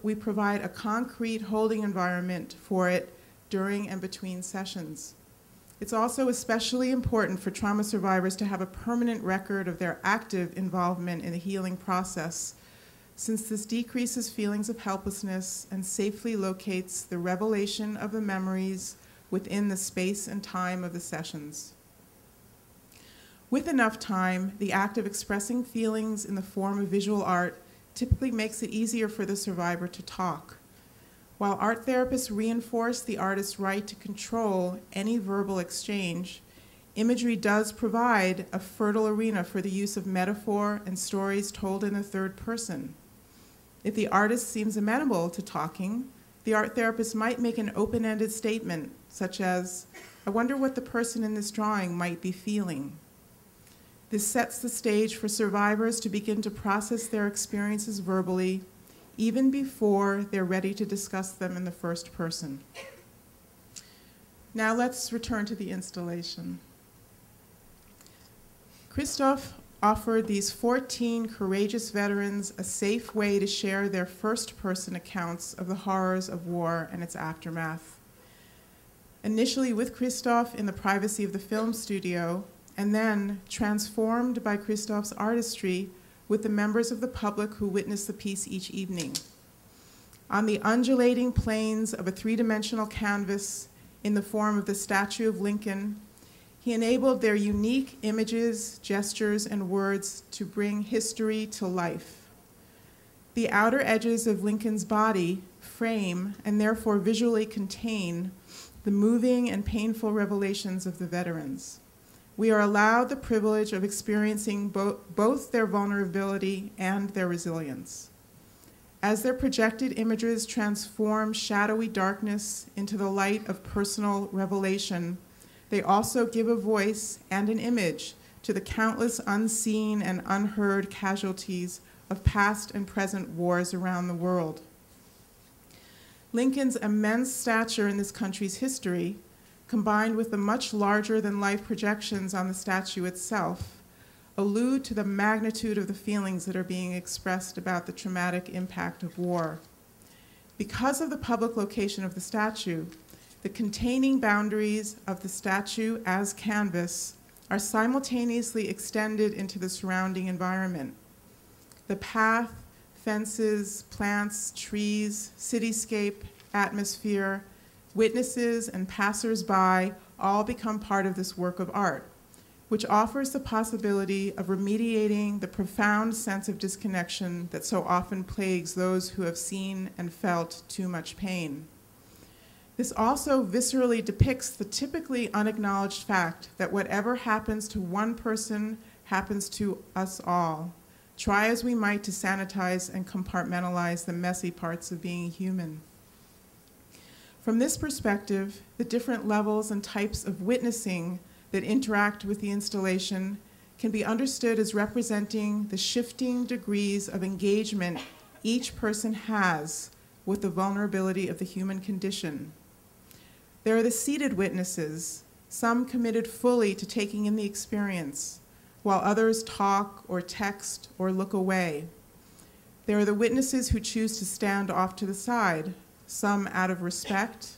we provide a concrete holding environment for it during and between sessions. It's also especially important for trauma survivors to have a permanent record of their active involvement in the healing process, since this decreases feelings of helplessness and safely locates the revelation of the memories within the space and time of the sessions. With enough time, the act of expressing feelings in the form of visual art typically makes it easier for the survivor to talk. While art therapists reinforce the artist's right to control any verbal exchange, imagery does provide a fertile arena for the use of metaphor and stories told in the third person. If the artist seems amenable to talking, the art therapist might make an open-ended statement, such as, "I wonder what the person in this drawing might be feeling." This sets the stage for survivors to begin to process their experiences verbally, even before they're ready to discuss them in the first person. Now let's return to the installation. Krzysztof offered these 14 courageous veterans a safe way to share their first-person accounts of the horrors of war and its aftermath. Initially with Krzysztof in the privacy of the film studio, and then transformed by Krzysztof's artistry with the members of the public who witnessed the piece each evening. On the undulating plains of a three-dimensional canvas in the form of the statue of Lincoln, he enabled their unique images, gestures, and words to bring history to life. The outer edges of Lincoln's body frame and therefore visually contain the moving and painful revelations of the veterans. We are allowed the privilege of experiencing both their vulnerability and their resilience. As their projected images transform shadowy darkness into the light of personal revelation, they also give a voice and an image to the countless unseen and unheard casualties of past and present wars around the world. Lincoln's immense stature in this country's history, combined with the much larger-than-life projections on the statue itself, allude to the magnitude of the feelings that are being expressed about the traumatic impact of war. Because of the public location of the statue, the containing boundaries of the statue as canvas are simultaneously extended into the surrounding environment. The path, fences, plants, trees, cityscape, atmosphere, witnesses, and passers-by all become part of this work of art, which offers the possibility of remediating the profound sense of disconnection that so often plagues those who have seen and felt too much pain. This also viscerally depicts the typically unacknowledged fact that whatever happens to one person happens to us all, try as we might to sanitize and compartmentalize the messy parts of being human. From this perspective, the different levels and types of witnessing that interact with the installation can be understood as representing the shifting degrees of engagement each person has with the vulnerability of the human condition. There are the seated witnesses, some committed fully to taking in the experience, while others talk or text or look away. There are the witnesses who choose to stand off to the side, some out of respect,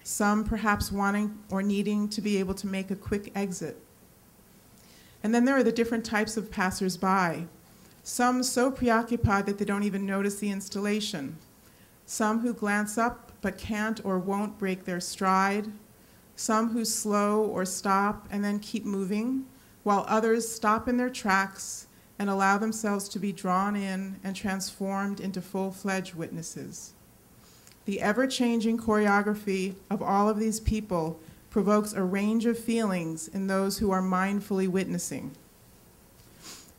some perhaps wanting or needing to be able to make a quick exit. And then there are the different types of passers-by, some so preoccupied that they don't even notice the installation, some who glance up but can't or won't break their stride, some who slow or stop and then keep moving, while others stop in their tracks and allow themselves to be drawn in and transformed into full-fledged witnesses. The ever-changing choreography of all of these people provokes a range of feelings in those who are mindfully witnessing.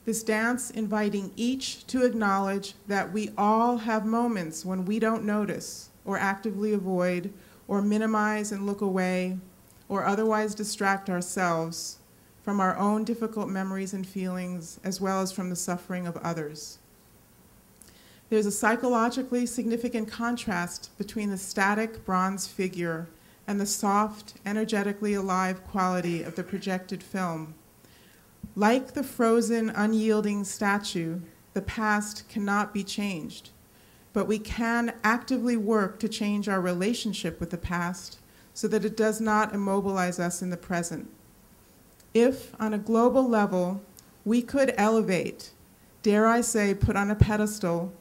This dance inviting each to acknowledge that we all have moments when we don't notice or actively avoid or minimize and look away, or otherwise distract ourselves from our own difficult memories and feelings, as well as from the suffering of others. There's a psychologically significant contrast between the static bronze figure and the soft, energetically alive quality of the projected film. Like the frozen, unyielding statue, the past cannot be changed, but we can actively work to change our relationship with the past so that it does not immobilize us in the present. If, on a global level, we could elevate, dare I say, put on a pedestal,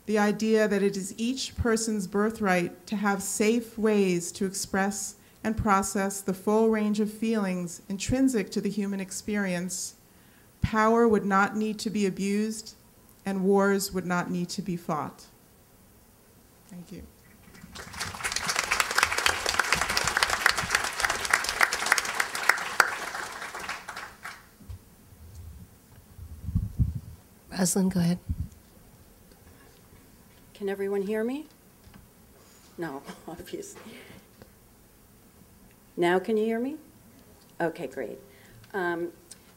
the idea that it is each person's birthright to have safe ways to express and process the full range of feelings intrinsic to the human experience, power would not need to be abused and wars would not need to be fought. Thank you. Rosalyn, go ahead. Can everyone hear me? No, obviously. Now can you hear me? Okay, great.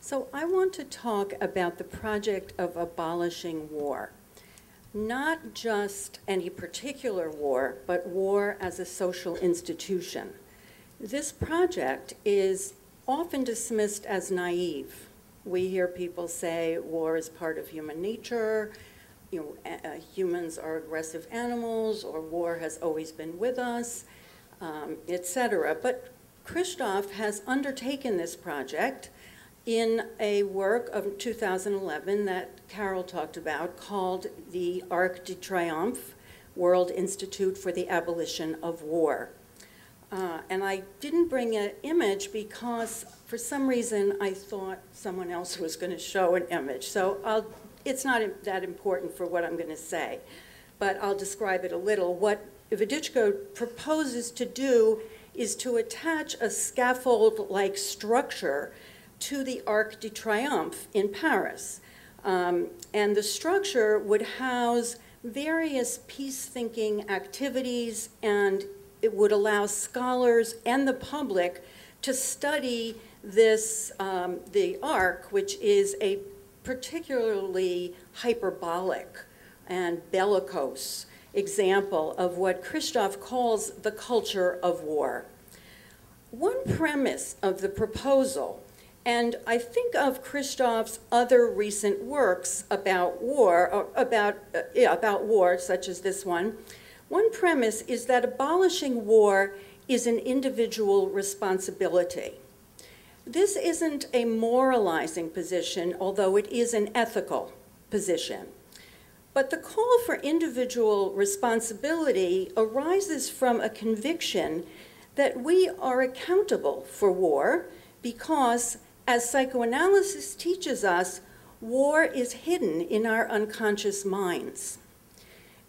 So I want to talk about the project of abolishing war. Not just any particular war, but war as a social institution. This project is often dismissed as naive. We hear people say war is part of human nature, humans are aggressive animals, or war has always been with us, etc. But Krzysztof has undertaken this project in a work of 2011 that Carol talked about called the Arc de Triomphe, World Institute for the Abolition of War. And I didn't bring an image because for some reason I thought someone else was going to show an image. So it's not that important for what I'm going to say, but I'll describe it a little. What Wodizcko proposes to do is to attach a scaffold-like structure to the Arc de Triomphe in Paris. And the structure would house various peace-thinking activities, and it would allow scholars and the public to study this, the Arc, which is a particularly hyperbolic and bellicose example of what Krzysztof calls the culture of war. One premise of the proposal, and I think of Krzysztof's other recent works about war, about war, such as this one premise is that abolishing war is an individual responsibility. This isn't a moralizing position, although it is an ethical position. But the call for individual responsibility arises from a conviction that we are accountable for war because, as psychoanalysis teaches us, war is hidden in our unconscious minds.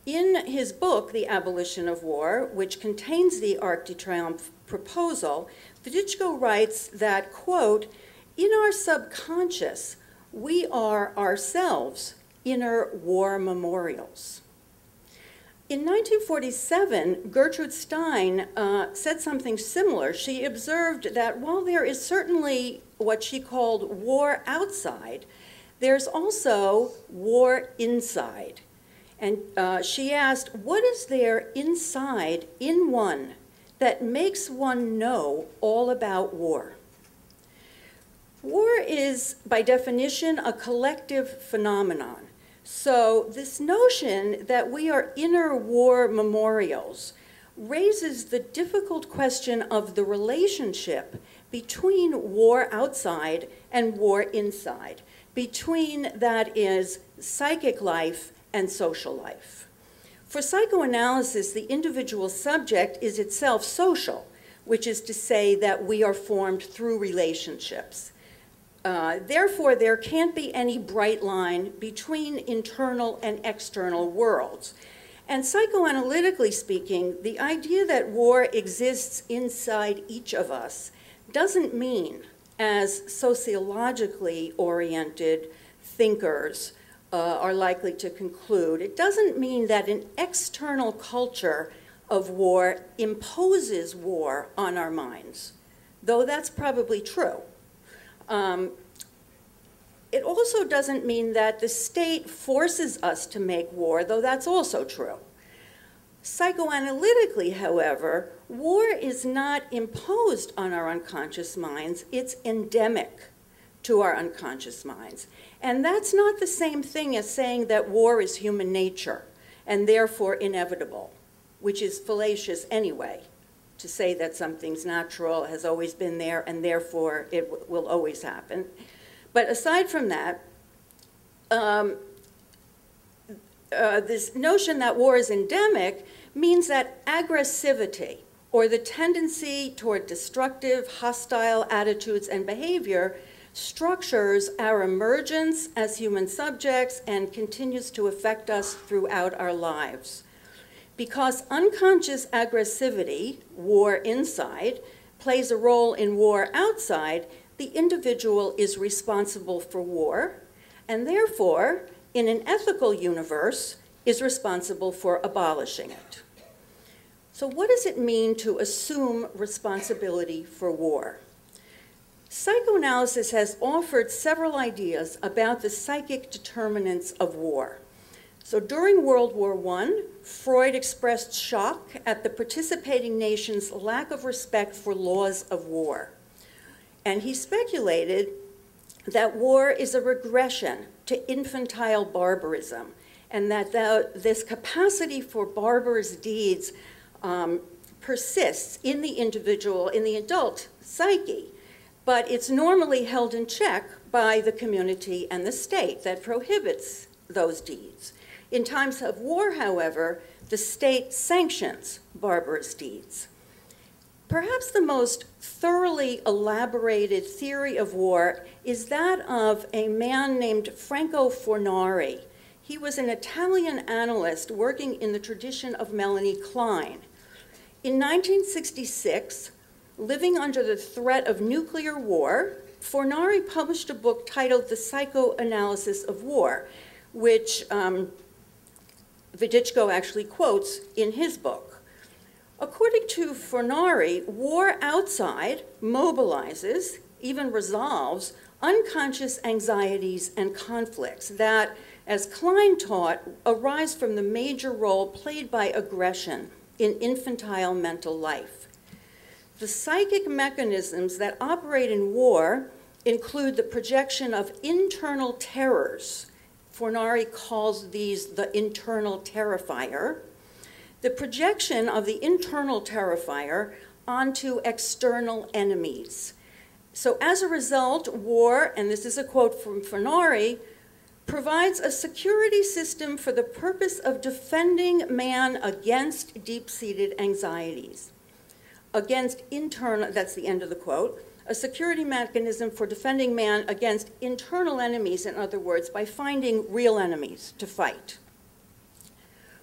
In his book, The Abolition of War, which contains the Arc de Triomphe proposal, Wodizcko writes that, quote, in our subconscious, we are ourselves inner war memorials. In 1947, Gertrude Stein said something similar. She observed that while there is certainly what she called war outside, there's also war inside. And she asked, what is there inside, in one, that makes one know all about war? War is, by definition, a collective phenomenon. So this notion that we are inner war memorials raises the difficult question of the relationship between war outside and war inside, between, that is, psychic life and social life. For psychoanalysis, the individual subject is itself social, which is to say that we are formed through relationships. Therefore, there can't be any bright line between internal and external worlds. And psychoanalytically speaking, the idea that war exists inside each of us doesn't mean, as sociologically oriented thinkers are likely to conclude, it doesn't mean that an external culture of war imposes war on our minds, though that's probably true. It also doesn't mean that the state forces us to make war, though that's also true. Psychoanalytically, however, war is not imposed on our unconscious minds, it's endemic to our unconscious minds. And that's not the same thing as saying that war is human nature and therefore inevitable, which is fallacious anyway, to say that something's natural, has always been there, and therefore it will always happen. But aside from that, this notion that war is endemic means that aggressivity, or the tendency toward destructive, hostile attitudes and behavior, structures our emergence as human subjects and continues to affect us throughout our lives. Because unconscious aggressivity, war inside, plays a role in war outside, the individual is responsible for war, and therefore, in an ethical universe, is responsible for abolishing it. So what does it mean to assume responsibility for war? Psychoanalysis has offered several ideas about the psychic determinants of war. So during World War I, Freud expressed shock at the participating nations' lack of respect for laws of war. And he speculated that war is a regression to infantile barbarism, and that this capacity for barbarous deeds persists in the individual, in the adult psyche, but it's normally held in check by the community and the state that prohibits those deeds. In times of war, however, the state sanctions barbarous deeds. Perhaps the most thoroughly elaborated theory of war is that of a man named Franco Fornari. He was an Italian analyst working in the tradition of Melanie Klein. In 1966, living under the threat of nuclear war, Fornari published a book titled The Psychoanalysis of War, which Wodizcko actually quotes in his book. According to Fornari, war outside mobilizes, even resolves, unconscious anxieties and conflicts that, as Klein taught, arise from the major role played by aggression in infantile mental life. The psychic mechanisms that operate in war include the projection of internal terrors. Fornari calls these the internal terrifier. The projection of the internal terrifier onto external enemies. So as a result, war, and this is a quote from Fornari, provides a security system for the purpose of defending man against deep-seated anxieties. Against internal, that's the end of the quote, a security mechanism for defending man against internal enemies, in other words, by finding real enemies to fight.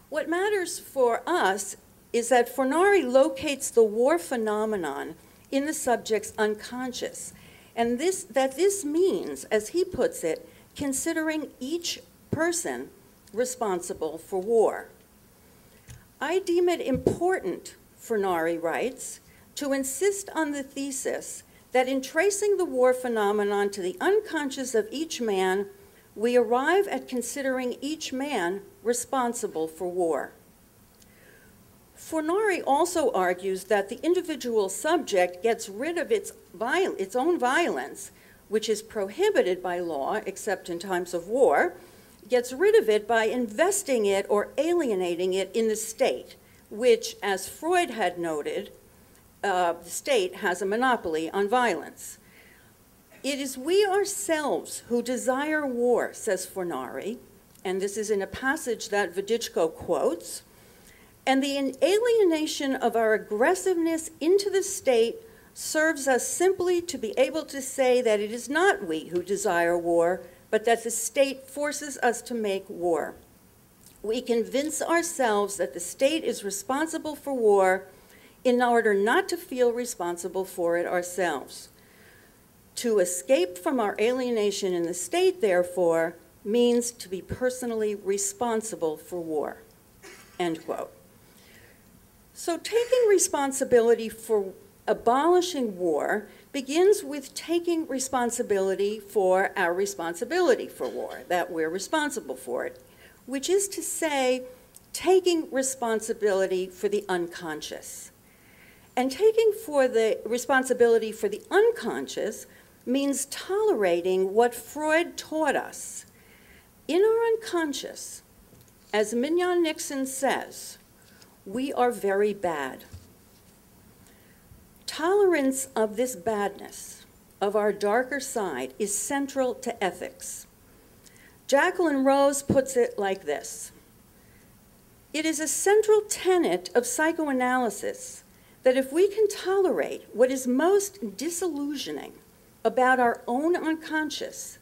What matters for us is that Fornari locates the war phenomenon in the subject's unconscious, and this means, as he puts it, considering each person responsible for war. I deem it important, Fornari writes, to insist on the thesis that in tracing the war phenomenon to the unconscious of each man, we arrive at considering each man responsible for war. Fornari also argues that the individual subject gets rid of its own violence, which is prohibited by law except in times of war, gets rid of it by investing it or alienating it in the state, which, as Freud had noted, the state has a monopoly on violence. It is we ourselves who desire war, says Fornari, and this is in a passage that Wodiczko quotes, and the alienation of our aggressiveness into the state serves us simply to be able to say that it is not we who desire war, but that the state forces us to make war. We convince ourselves that the state is responsible for war in order not to feel responsible for it ourselves. To escape from our alienation in the state, therefore, means to be personally responsible for war, end quote. So taking responsibility for abolishing war begins with taking responsibility for our responsibility for war, that we're responsible for it, which is to say, taking responsibility for the unconscious. And taking for the responsibility for the unconscious means tolerating what Freud taught us. In our unconscious, as Mignon Nixon says, we are very bad. Tolerance of this badness, of our darker side, is central to ethics. Jacqueline Rose puts it like this: it is a central tenet of psychoanalysis that if we can tolerate what is most disillusioning about our own unconscious,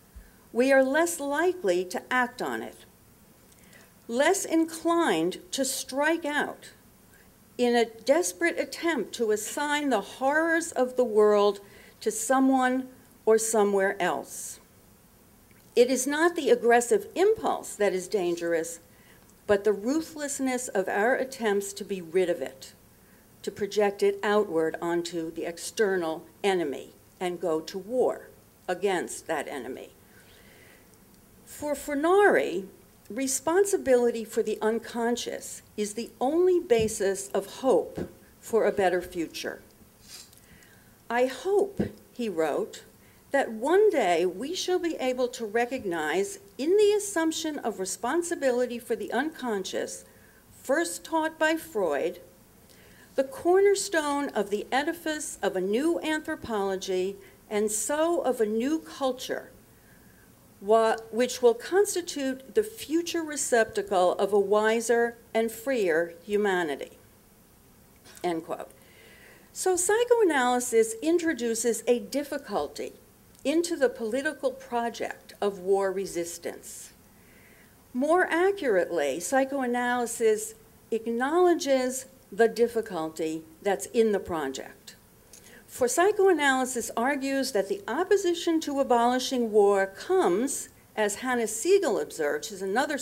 we are less likely to act on it, less inclined to strike out in a desperate attempt to assign the horrors of the world to someone or somewhere else. It is not the aggressive impulse that is dangerous, but the ruthlessness of our attempts to be rid of it, to project it outward onto the external enemy and go to war against that enemy. For Fornari, responsibility for the unconscious is the only basis of hope for a better future. I hope, he wrote, that one day we shall be able to recognize in the assumption of responsibility for the unconscious, first taught by Freud, the cornerstone of the edifice of a new anthropology and so of a new culture, which will constitute the future receptacle of a wiser and freer humanity, end quote. So psychoanalysis introduces a difficulty into the political project of war resistance. More accurately, psychoanalysis acknowledges the difficulty that's in the project. For psychoanalysis argues that the opposition to abolishing war comes, as Hannah Siegel observed, she's another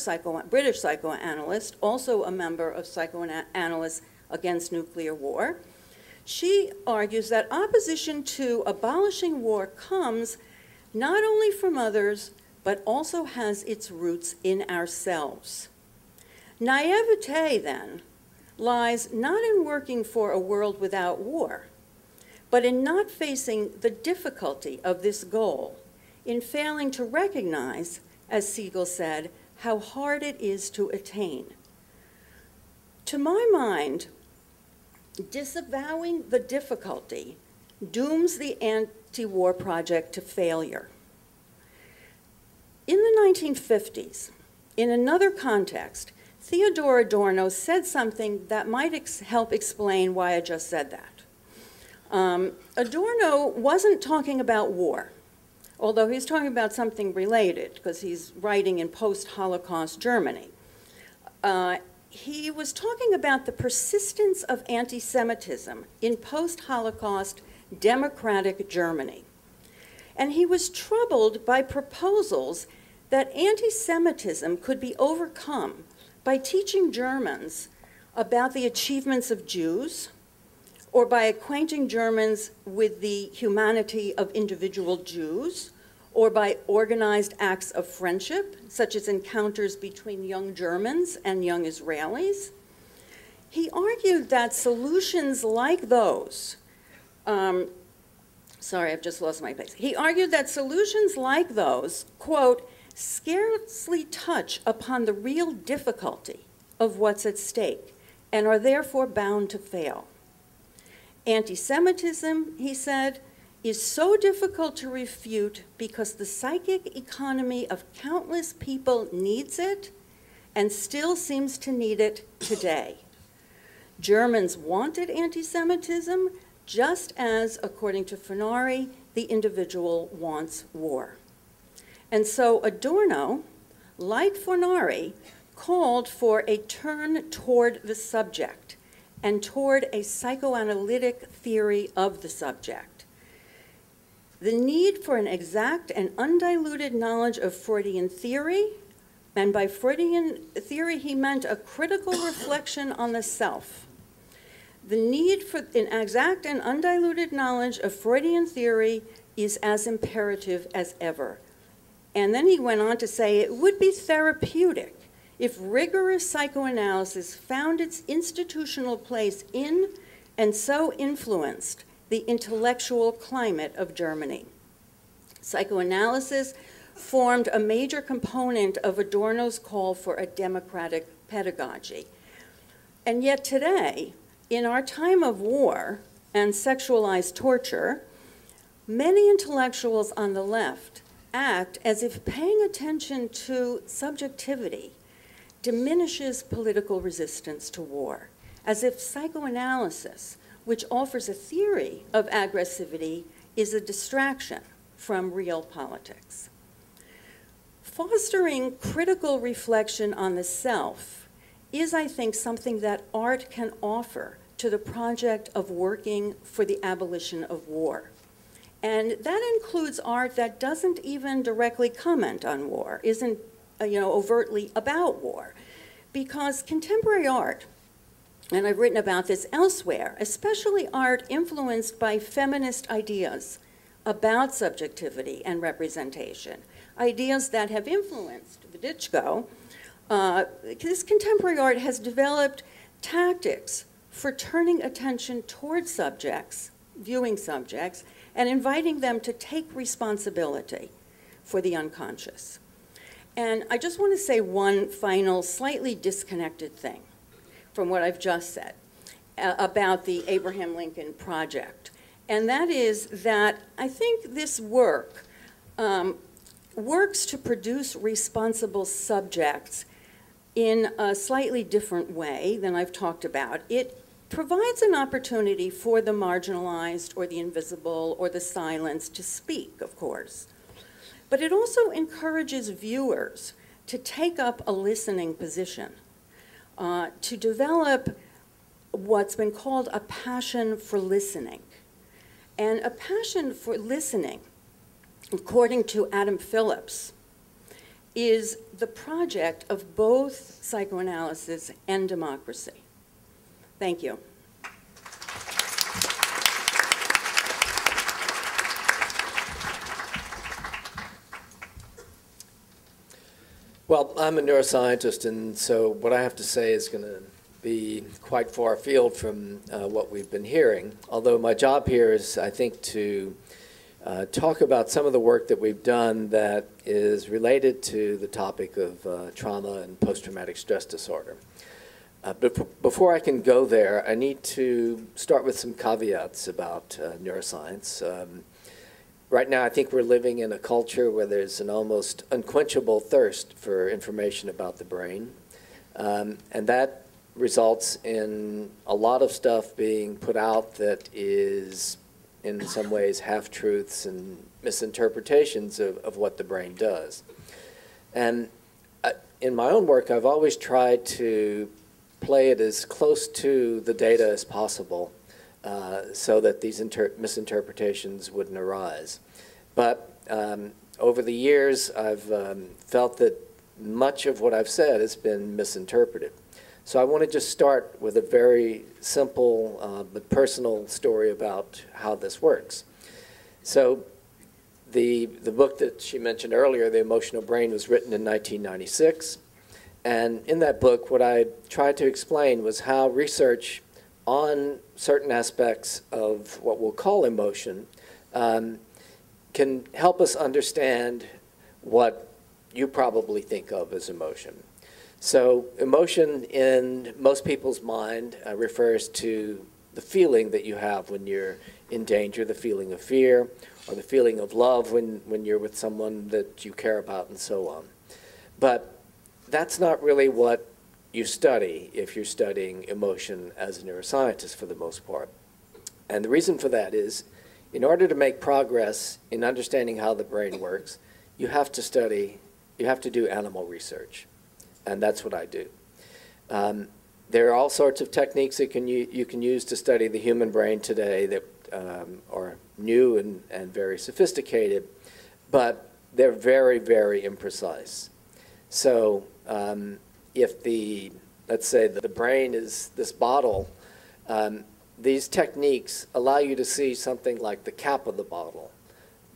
British psychoanalyst, also a member of Psychoanalysts Against Nuclear War. She argues that opposition to abolishing war comes not only from others, but also has its roots in ourselves. Naivete, then, lies not in working for a world without war, but in not facing the difficulty of this goal, in failing to recognize, as Siegel said, how hard it is to attain. To my mind, disavowing the difficulty dooms the anti-war project to failure. In the 1950s, in another context, Theodor Adorno said something that might help explain why I just said that. Adorno wasn't talking about war, although he's talking about something related because he's writing in post-Holocaust Germany. He was talking about the persistence of anti-Semitism in post-Holocaust democratic Germany. And he was troubled by proposals that anti-Semitism could be overcome by teaching Germans about the achievements of Jews, or by acquainting Germans with the humanity of individual Jews, or by organized acts of friendship, such as encounters between young Germans and young Israelis. He argued that solutions like those, sorry, I've just lost my place. He argued that solutions like those, quote, scarcely touch upon the real difficulty of what's at stake and are therefore bound to fail. Anti-Semitism, he said, is so difficult to refute because the psychic economy of countless people needs it and still seems to need it today. Germans wanted anti-Semitism just as, according to Fornari, the individual wants war. And so Adorno, like Fornari, called for a turn toward the subject and toward a psychoanalytic theory of the subject. The need for an exact and undiluted knowledge of Freudian theory, and by Freudian theory he meant a critical reflection on the self. The need for an exact and undiluted knowledge of Freudian theory is as imperative as ever. And then he went on to say it would be therapeutic if rigorous psychoanalysis found its institutional place in and so influenced the intellectual climate of Germany. Psychoanalysis formed a major component of Adorno's call for a democratic pedagogy. And yet today, in our time of war and sexualized torture, many intellectuals on the left act as if paying attention to subjectivity diminishes political resistance to war, as if psychoanalysis, which offers a theory of aggressivity, is a distraction from real politics. Fostering critical reflection on the self is, I think, something that art can offer to the project of working for the abolition of war. And that includes art that doesn't even directly comment on war, isn't overtly about war. Because contemporary art, and I've written about this elsewhere, especially art influenced by feminist ideas about subjectivity and representation, ideas that have influenced Wodizcko, this contemporary art has developed tactics for turning attention towards subjects, viewing subjects, and inviting them to take responsibility for the unconscious. And I just want to say one final, slightly disconnected thing from what I've just said about the Abraham Lincoln Project. And that is that I think this work works to produce responsible subjects in a slightly different way than I've talked about. It provides an opportunity for the marginalized or the invisible or the silenced to speak, of course. But it also encourages viewers to take up a listening position, to develop what's been called a passion for listening. And a passion for listening, according to Adam Phillips, is the project of both psychoanalysis and democracy. Thank you. Well, I'm a neuroscientist, and so what I have to say is going to be quite far afield from what we've been hearing, although my job here is, I think, to talk about some of the work that we've done that is related to the topic of trauma and post-traumatic stress disorder. But before I can go there, I need to start with some caveats about neuroscience. Right now, I think we're living in a culture where there's an almost unquenchable thirst for information about the brain. And that results in a lot of stuff being put out that is, in some ways, half-truths and misinterpretations of what the brain does. And in my own work, I've always tried to play it as close to the data as possible so that these misinterpretations wouldn't arise. But over the years, I've felt that much of what I've said has been misinterpreted. So I want to just start with a very simple but personal story about how this works. So the book that she mentioned earlier, The Emotional Brain, was written in 1996. And in that book, what I tried to explain was how research on certain aspects of what we'll call emotion can help us understand what you probably think of as emotion. So emotion in most people's mind refers to the feeling that you have when you're in danger, the feeling of fear, or the feeling of love when you're with someone that you care about, and so on. But that's not really what you study if you're studying emotion as a neuroscientist for the most part. And the reason for that is, in order to make progress in understanding how the brain works, you have to do animal research. And that's what I do. There are all sorts of techniques that you can use to study the human brain today that are new and very sophisticated, but they're very, very imprecise. So if let's say that the brain is this bottle, these techniques allow you to see something like the cap of the bottle.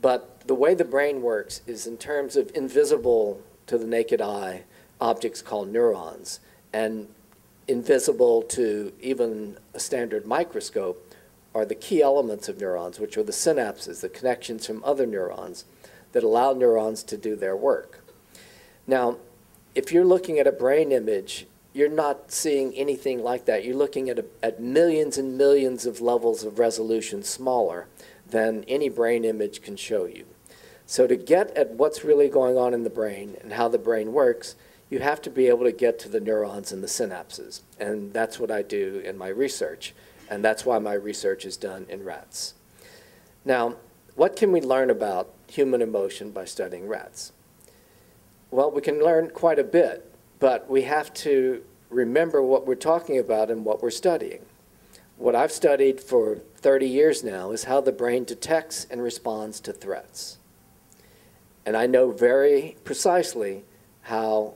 But the way the brain works is in terms of invisible to the naked eye objects called neurons, and invisible to even a standard microscope are the key elements of neurons, which are the synapses, the connections from other neurons that allow neurons to do their work. Now, if you're looking at a brain image, you're not seeing anything like that. You're looking at millions and millions of levels of resolution smaller than any brain image can show you. So to get at what's really going on in the brain and how the brain works, you have to be able to get to the neurons and the synapses. And that's what I do in my research. And that's why my research is done in rats. Now, what can we learn about human emotion by studying rats? Well, we can learn quite a bit, but we have to remember what we're talking about and what we're studying. What I've studied for 30 years now is how the brain detects and responds to threats. And I know very precisely how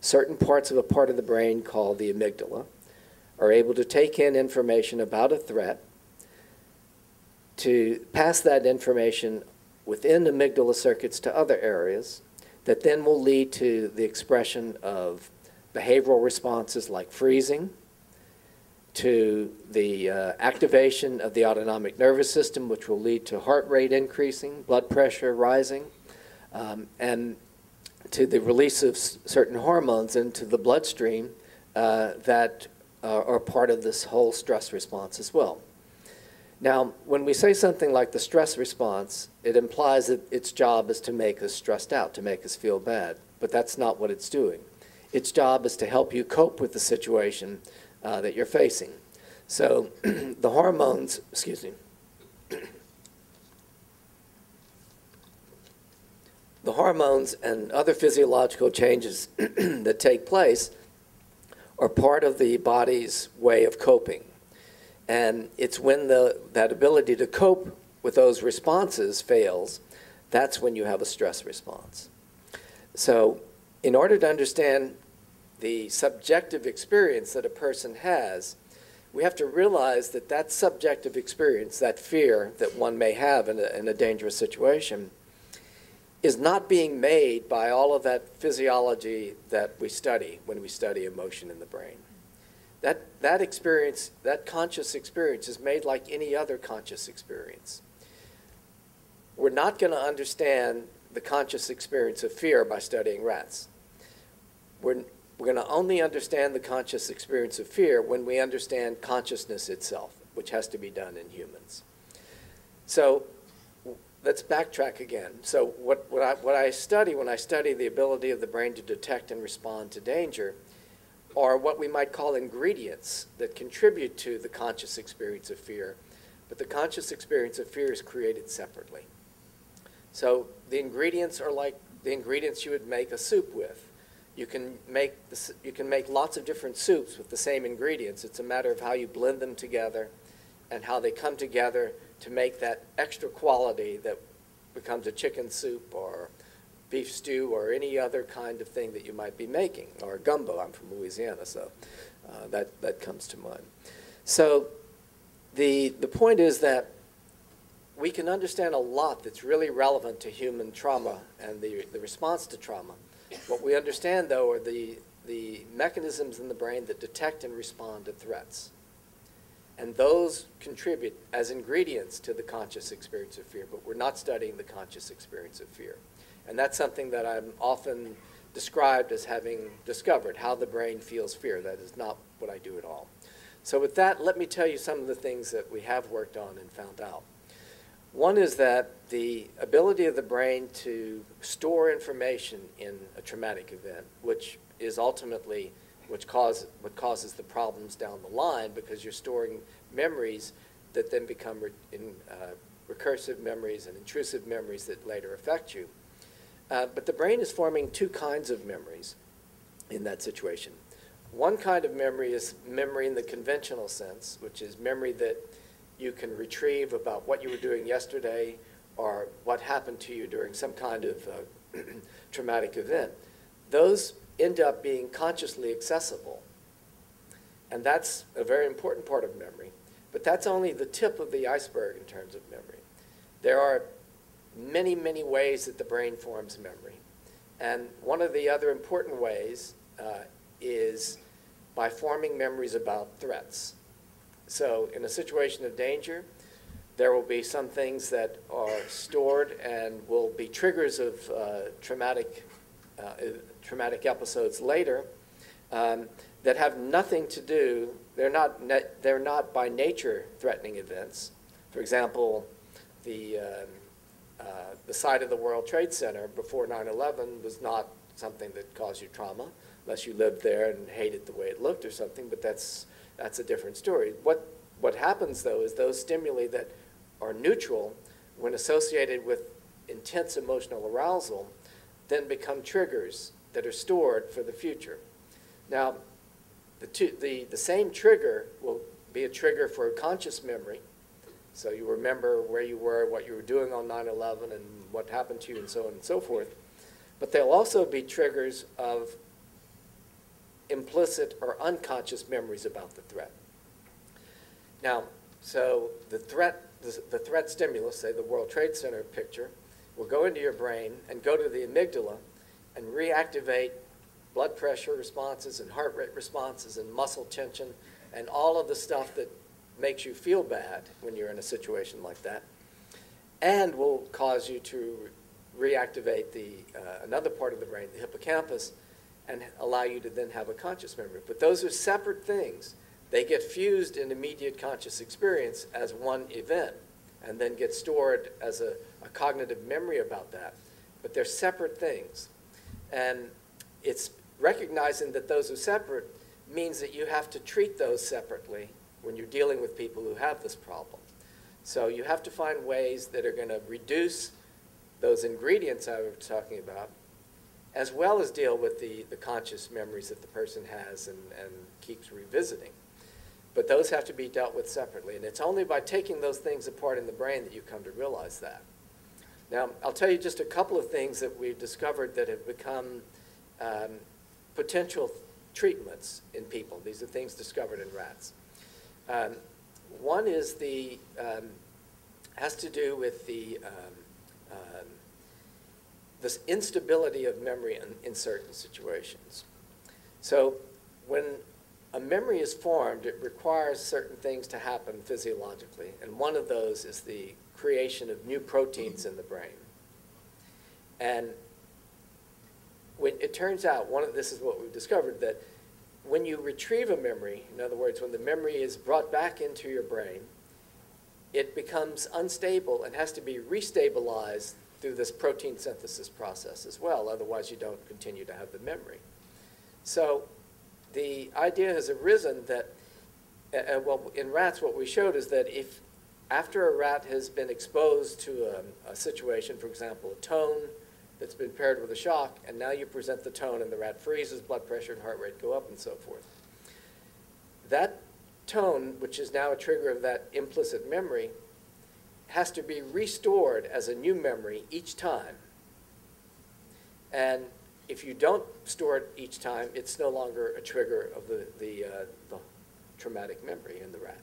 certain parts of a part of the brain called the amygdala are able to take in information about a threat, to pass that information within amygdala circuits to other areas that then will lead to the expression of behavioral responses like freezing, to the activation of the autonomic nervous system, which will lead to heart rate increasing, blood pressure rising, and to the release of certain hormones into the bloodstream that are part of this whole stress response as well. Now, when we say something like the stress response, it implies that its job is to make us stressed out, to make us feel bad. But that's not what it's doing. Its job is to help you cope with the situation that you're facing. So the hormones, excuse me, the hormones and other physiological changes that take place are part of the body's way of coping. And it's when that ability to cope with those responses fails, that's when you have a stress response. So in order to understand the subjective experience that a person has, we have to realize that that subjective experience, that fear that one may have in a dangerous situation, is not being made by all of that physiology that we study when we study emotion in the brain. That experience, that conscious experience, is made like any other conscious experience. We're not going to understand the conscious experience of fear by studying rats. We're going to only understand the conscious experience of fear when we understand consciousness itself, which has to be done in humans. So let's backtrack again. So what I study when I study the ability of the brain to detect and respond to danger are what we might call ingredients that contribute to the conscious experience of fear, but the conscious experience of fear is created separately. So the ingredients are like the ingredients you would make a soup with. You can make lots of different soups with the same ingredients. It's a matter of how you blend them together and how they come together to make that extra quality that becomes a chicken soup or beef stew or any other kind of thing that you might be making, or gumbo. I'm from Louisiana, so that comes to mind. So the point is that we can understand a lot that's really relevant to human trauma and the response to trauma. What we understand, though, are the mechanisms in the brain that detect and respond to threats. And those contribute as ingredients to the conscious experience of fear, but we're not studying the conscious experience of fear. And that's something that I'm often described as having discovered, how the brain feels fear. That is not what I do at all. So with that, let me tell you some of the things that we have worked on and found out. One is that the ability of the brain to store information in a traumatic event, which is ultimately what causes the problems down the line, because you're storing memories that then become recursive memories and intrusive memories that later affect you. But the brain is forming two kinds of memories in that situation. One kind of memory is memory in the conventional sense, which is memory that you can retrieve about what you were doing yesterday or what happened to you during some kind of traumatic event. Those end up being consciously accessible. And that's a very important part of memory. But that's only the tip of the iceberg in terms of memory. There are many, many ways that the brain forms memory. And one of the other important ways is by forming memories about threats. So in a situation of danger, there will be some things that are stored and will be triggers of traumatic episodes later that have nothing to do, they're not by nature threatening events. For example, the site of the World Trade Center before 9/11 was not something that caused you trauma, unless you lived there and hated the way it looked or something, but that's a different story. What happens, though, is those stimuli that are neutral, when associated with intense emotional arousal, then become triggers that are stored for the future. Now, the same trigger will be a trigger for a conscious memory. So you remember where you were, what you were doing on 9/11, and what happened to you, and so on and so forth. But they'll also be triggers of implicit or unconscious memories about the threat. Now, so the threat stimulus, say the World Trade Center picture, will go into your brain and go to the amygdala and reactivate blood pressure responses and heart rate responses and muscle tension and all of the stuff that makes you feel bad when you're in a situation like that, and will cause you to reactivate another part of the brain, the hippocampus, and allow you to then have a conscious memory. But those are separate things. They get fused in immediate conscious experience as one event and then get stored as a cognitive memory about that. But they're separate things. And it's recognizing that those are separate means that you have to treat those separately when you're dealing with people who have this problem. So you have to find ways that are going to reduce those ingredients I was talking about, as well as deal with the conscious memories that the person has and keeps revisiting. But those have to be dealt with separately. And it's only by taking those things apart in the brain that you come to realize that. Now, I'll tell you just a couple of things that we've discovered that have become potential treatments in people. These are things discovered in rats. One is has to do with this instability of memory in certain situations. So when a memory is formed, it requires certain things to happen physiologically, and one of those is the creation of new proteins in the brain. And when it turns out, this is what we've discovered, that when you retrieve a memory, in other words, when the memory is brought back into your brain, it becomes unstable and has to be restabilized through this protein synthesis process as well. Otherwise, you don't continue to have the memory. So the idea has arisen that, well, in rats, what we showed is that if after a rat has been exposed to a situation, for example, a tone that's been paired with a shock, and now you present the tone and the rat freezes, blood pressure and heart rate go up and so forth. That tone, which is now a trigger of that implicit memory, has to be restored as a new memory each time. And if you don't store it each time, it's no longer a trigger of the traumatic memory in the rat.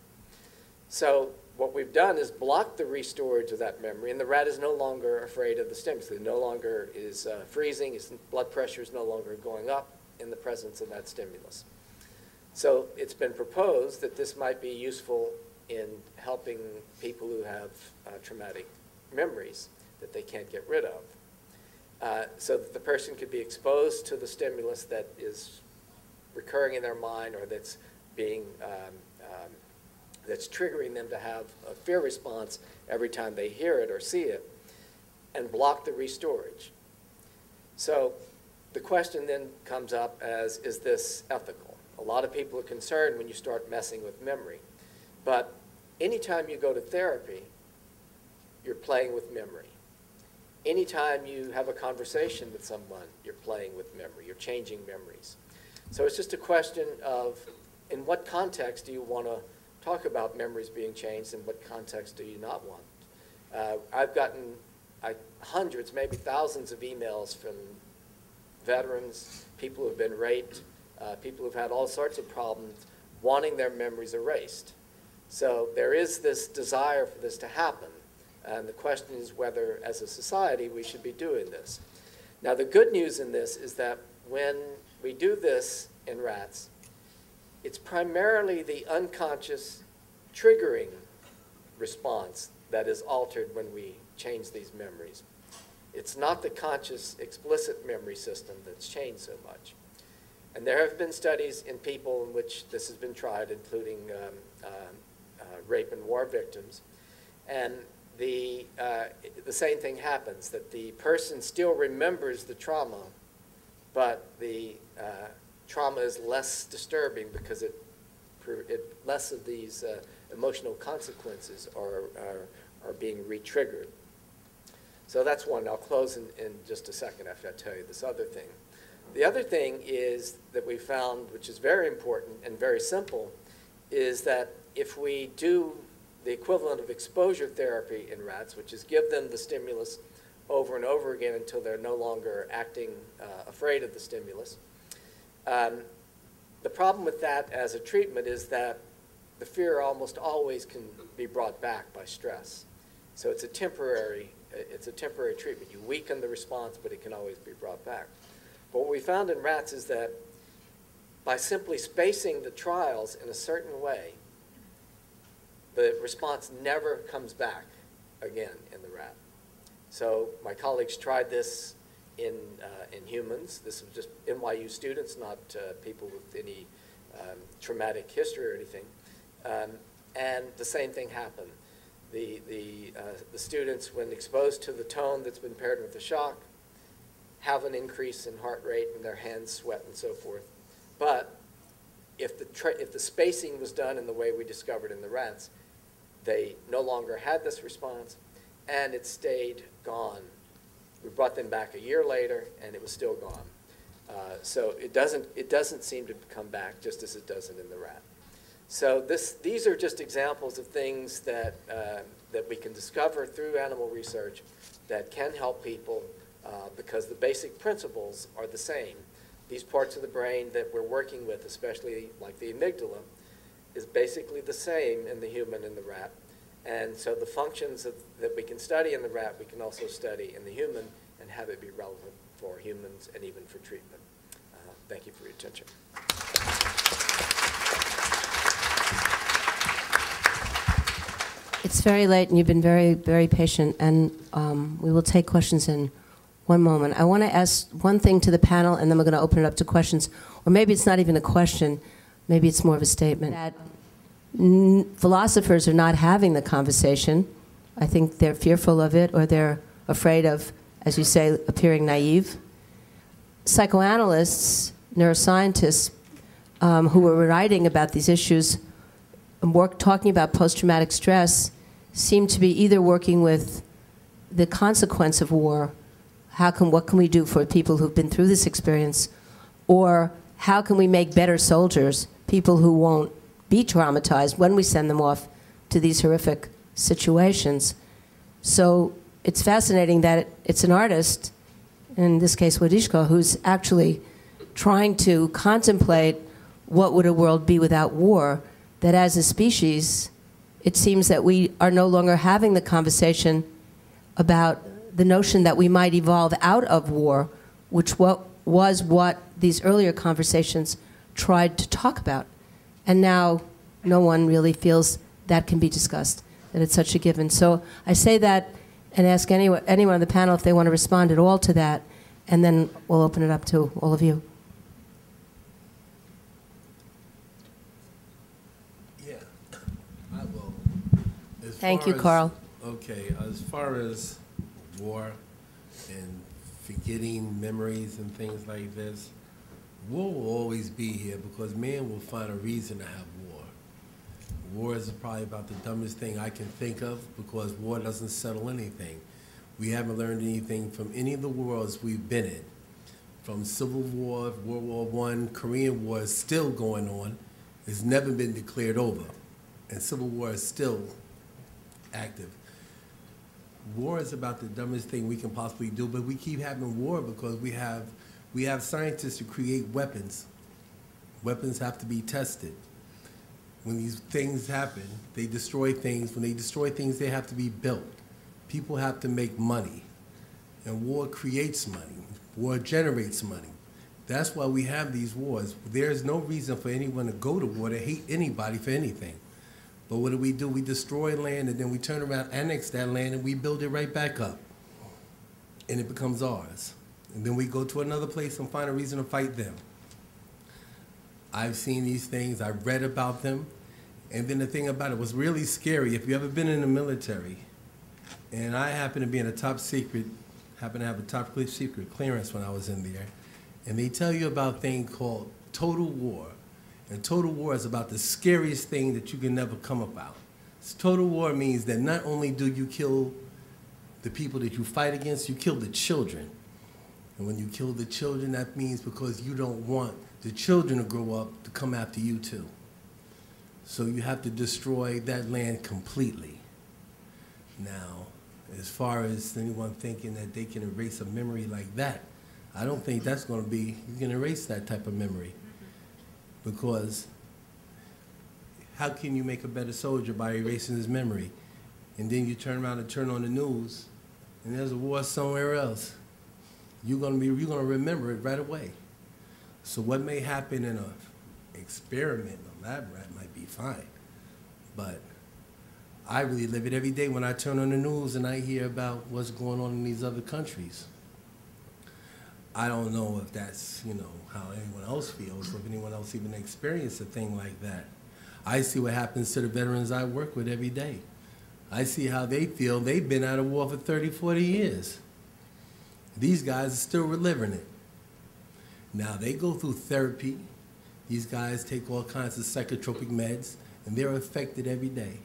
So what we've done is block the restorage of that memory, and the rat is no longer afraid of the stimulus. It no longer is freezing, his blood pressure is no longer going up in the presence of that stimulus. So it's been proposed that this might be useful in helping people who have traumatic memories that they can't get rid of. So that the person could be exposed to the stimulus that is recurring in their mind or that's being that's triggering them to have a fear response every time they hear it or see it, and block the restorage. So the question then comes up as, is this ethical? A lot of people are concerned when you start messing with memory. But anytime you go to therapy, you're playing with memory. Anytime you have a conversation with someone, you're playing with memory. You're changing memories. So it's just a question of, in what context do you want to talk about memories being changed, and what context do you not want? I've gotten hundreds, maybe thousands of emails from veterans, people who have been raped, people who've had all sorts of problems, wanting their memories erased. So there is this desire for this to happen. And the question is whether, as a society, we should be doing this. Now, the good news in this is that when we do this in rats, it's primarily the unconscious triggering response that is altered when we change these memories. It's not the conscious, explicit memory system that's changed so much. And there have been studies in people in which this has been tried, including rape and war victims. And the same thing happens, that the person still remembers the trauma, but the trauma is less disturbing because less of these emotional consequences are being re-triggered. So that's one. I'll close in just a second after I tell you this other thing. The other thing is that we found, which is very important and very simple, is that if we do the equivalent of exposure therapy in rats, which is give them the stimulus over and over again until they're no longer acting afraid of the stimulus. The problem with that as a treatment is that the fear almost always can be brought back by stress. So it's a temporary treatment. You weaken the response, but it can always be brought back. But what we found in rats is that by simply spacing the trials in a certain way, the response never comes back again in the rat. So my colleagues tried this in humans. This was just NYU students, not people with any traumatic history or anything. And the same thing happened. The students, when exposed to the tone that's been paired with the shock, have an increase in heart rate and their hands sweat and so forth. But if the spacing was done in the way we discovered in the rats, they no longer had this response, and it stayed gone. We brought them back a year later, and it was still gone. So it doesn't seem to come back just as it doesn't in the rat. So these are just examples of things that we can discover through animal research that can help people because the basic principles are the same. These parts of the brain that we're working with, especially like the amygdala, is basically the same in the human and the rat. And so the functions that we can study in the rat, we can also study in the human and have it be relevant for humans and even for treatment. Thank you for your attention. It's very late, and you've been very, very patient, and we will take questions in one moment. I want to ask one thing to the panel, and then we're going to open it up to questions. Or maybe it's not even a question. Maybe it's more of a statement. That philosophers are not having the conversation. I think they're fearful of it, or they're afraid of, as you say, appearing naive. Psychoanalysts, neuroscientists who were writing about these issues and talking about post-traumatic stress seem to be either working with the consequence of war, what can we do for people who've been through this experience, or how can we make better soldiers, people who won't be traumatized when we send them off to these horrific situations. So it's fascinating that it's an artist, in this case Wodizcko, who's actually trying to contemplate what would a world be without war, that as a species, it seems that we are no longer having the conversation about the notion that we might evolve out of war, which was what these earlier conversations tried to talk about. And now no one really feels that can be discussed, that it's such a given. So I say that and ask anyone on the panel if they want to respond at all to that, and then we'll open it up to all of you. Yeah, I will. Thank you, Carl. Okay, as far as war and forgetting memories and things like this, war will always be here because man will find a reason to have war. War is probably about the dumbest thing I can think of because war doesn't settle anything. We haven't learned anything from any of the wars we've been in. From Civil War, World War I, Korean War is still going on. It's never been declared over. And Civil War is still active. War is about the dumbest thing we can possibly do, but we keep having war because we have scientists to create weapons. Weapons have to be tested. when these things happen, they destroy things. When they destroy things, they have to be built. People have to make money. And war creates money. War generates money. That's why we have these wars. There's no reason for anyone to go to war, to hate anybody for anything. But what do? We destroy land, and then we turn around, annex that land, and we build it right back up. And it becomes ours. And then we go to another place and find a reason to fight them. I've seen these things. I've read about them. And then the thing about it was really scary. If you've ever been in the military, and I happen to be in a top secret, happen to have a top secret clearance when I was in there, and they tell you about a thing called total war. And total war is about the scariest thing that you can never come about. Total war means that not only do you kill the people that you fight against, you kill the children. And when you kill the children, that means because you don't want the children to grow up to come after you too. So you have to destroy that land completely. Now, as far as anyone thinking that they can erase a memory like that, I don't think that's going to be, you can erase that type of memory. Because how can you make a better soldier by erasing his memory? And then you turn around and turn on the news, and there's a war somewhere else. You're going to remember it right away. So what may happen in an experiment, a lab rat might be fine. But I really live it every day when I turn on the news and I hear about what's going on in these other countries. I don't know if that's, how anyone else feels, or if anyone else even experienced a thing like that. I see what happens to the veterans I work with every day. I see how they feel. They've been out of war for 30, 40 years. These guys are still reliving it. Now, they go through therapy. These guys take all kinds of psychotropic meds, and they're affected every day.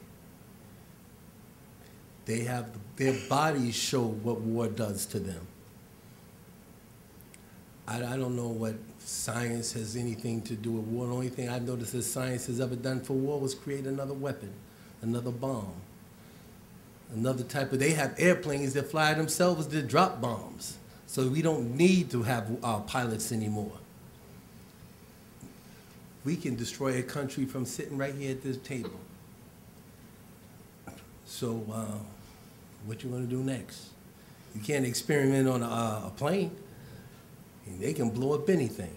Their bodies show what war does to them. I don't know what science has anything to do with war. The only thing I've noticed that science has ever done for war was create another weapon, another bomb, another type of, they have airplanes that fly themselves that drop bombs. So we don't need to have pilots anymore. We can destroy a country from sitting right here at this table. So what you gonna do next? You can't experiment on a plane. And they can blow up anything.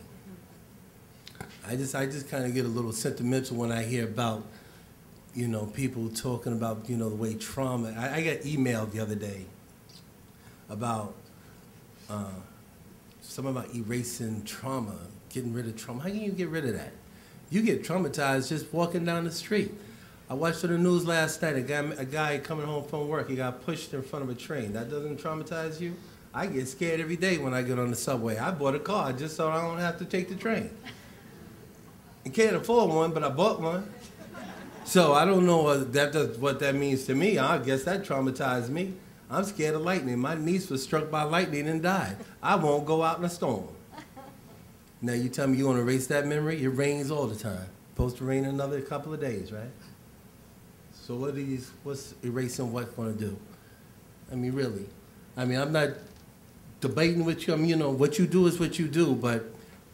I just kind of get a little sentimental when I hear about, people talking about, the way trauma. I got emailed the other day about something about erasing trauma, getting rid of trauma. How can you get rid of that? You get traumatized just walking down the street. I watched on the news last night, a guy coming home from work, he got pushed in front of a train. That doesn't traumatize you? I get scared every day when I get on the subway. I bought a car just so I don't have to take the train. I can't afford one, but I bought one. So I don't know what that means to me. I guess that traumatized me. I'm scared of lightning. My niece was struck by lightning and died. I won't go out in a storm. Now you tell me you want to erase that memory? It rains all the time. Supposed to rain another couple of days, right? So what's erasing what going to do? I mean, really. I mean, I'm not debating with you. What you do is what you do, but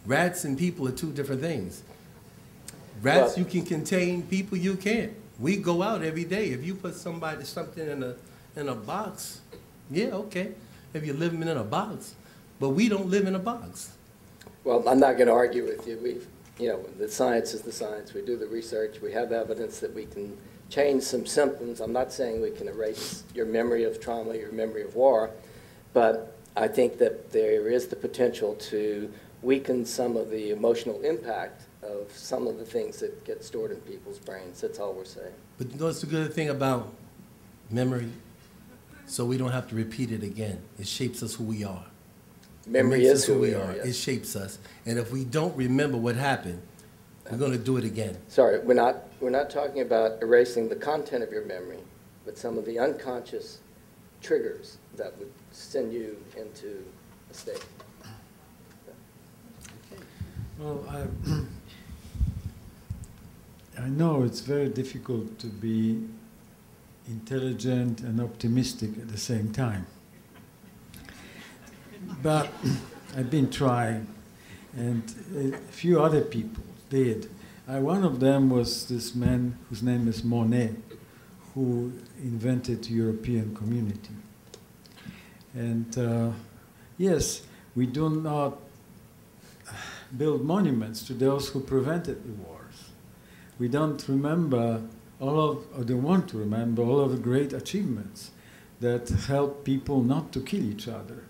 rats and people are two different things. Rats, you can contain, people you can't. We go out every day. If you put something in a box, yeah, okay. If you live in a box, but we don't live in a box. Well, I'm not going to argue with you. The science is the science. We do the research. We have evidence that we can change some symptoms. I'm not saying we can erase your memory of trauma, your memory of war, but I think that there is the potential to weaken some of the emotional impact of some of the things that get stored in people's brains. That's all we're saying. But what's the good thing about memory? So we don't have to repeat it again. It shapes us who we are. Memory is who we are. Yes. It shapes us. And if we don't remember what happened, we're going to do it again. Sorry, we're not talking about erasing the content of your memory, but some of the unconscious triggers that would send you into a state. Well, I know it's very difficult to be intelligent and optimistic at the same time. But I've been trying, and a few other people did. One of them was this man whose name is Monet, who invented European community. And yes, we do not build monuments to those who prevented the wars. We don't remember or don't want to remember all of the great achievements that helped people not to kill each other.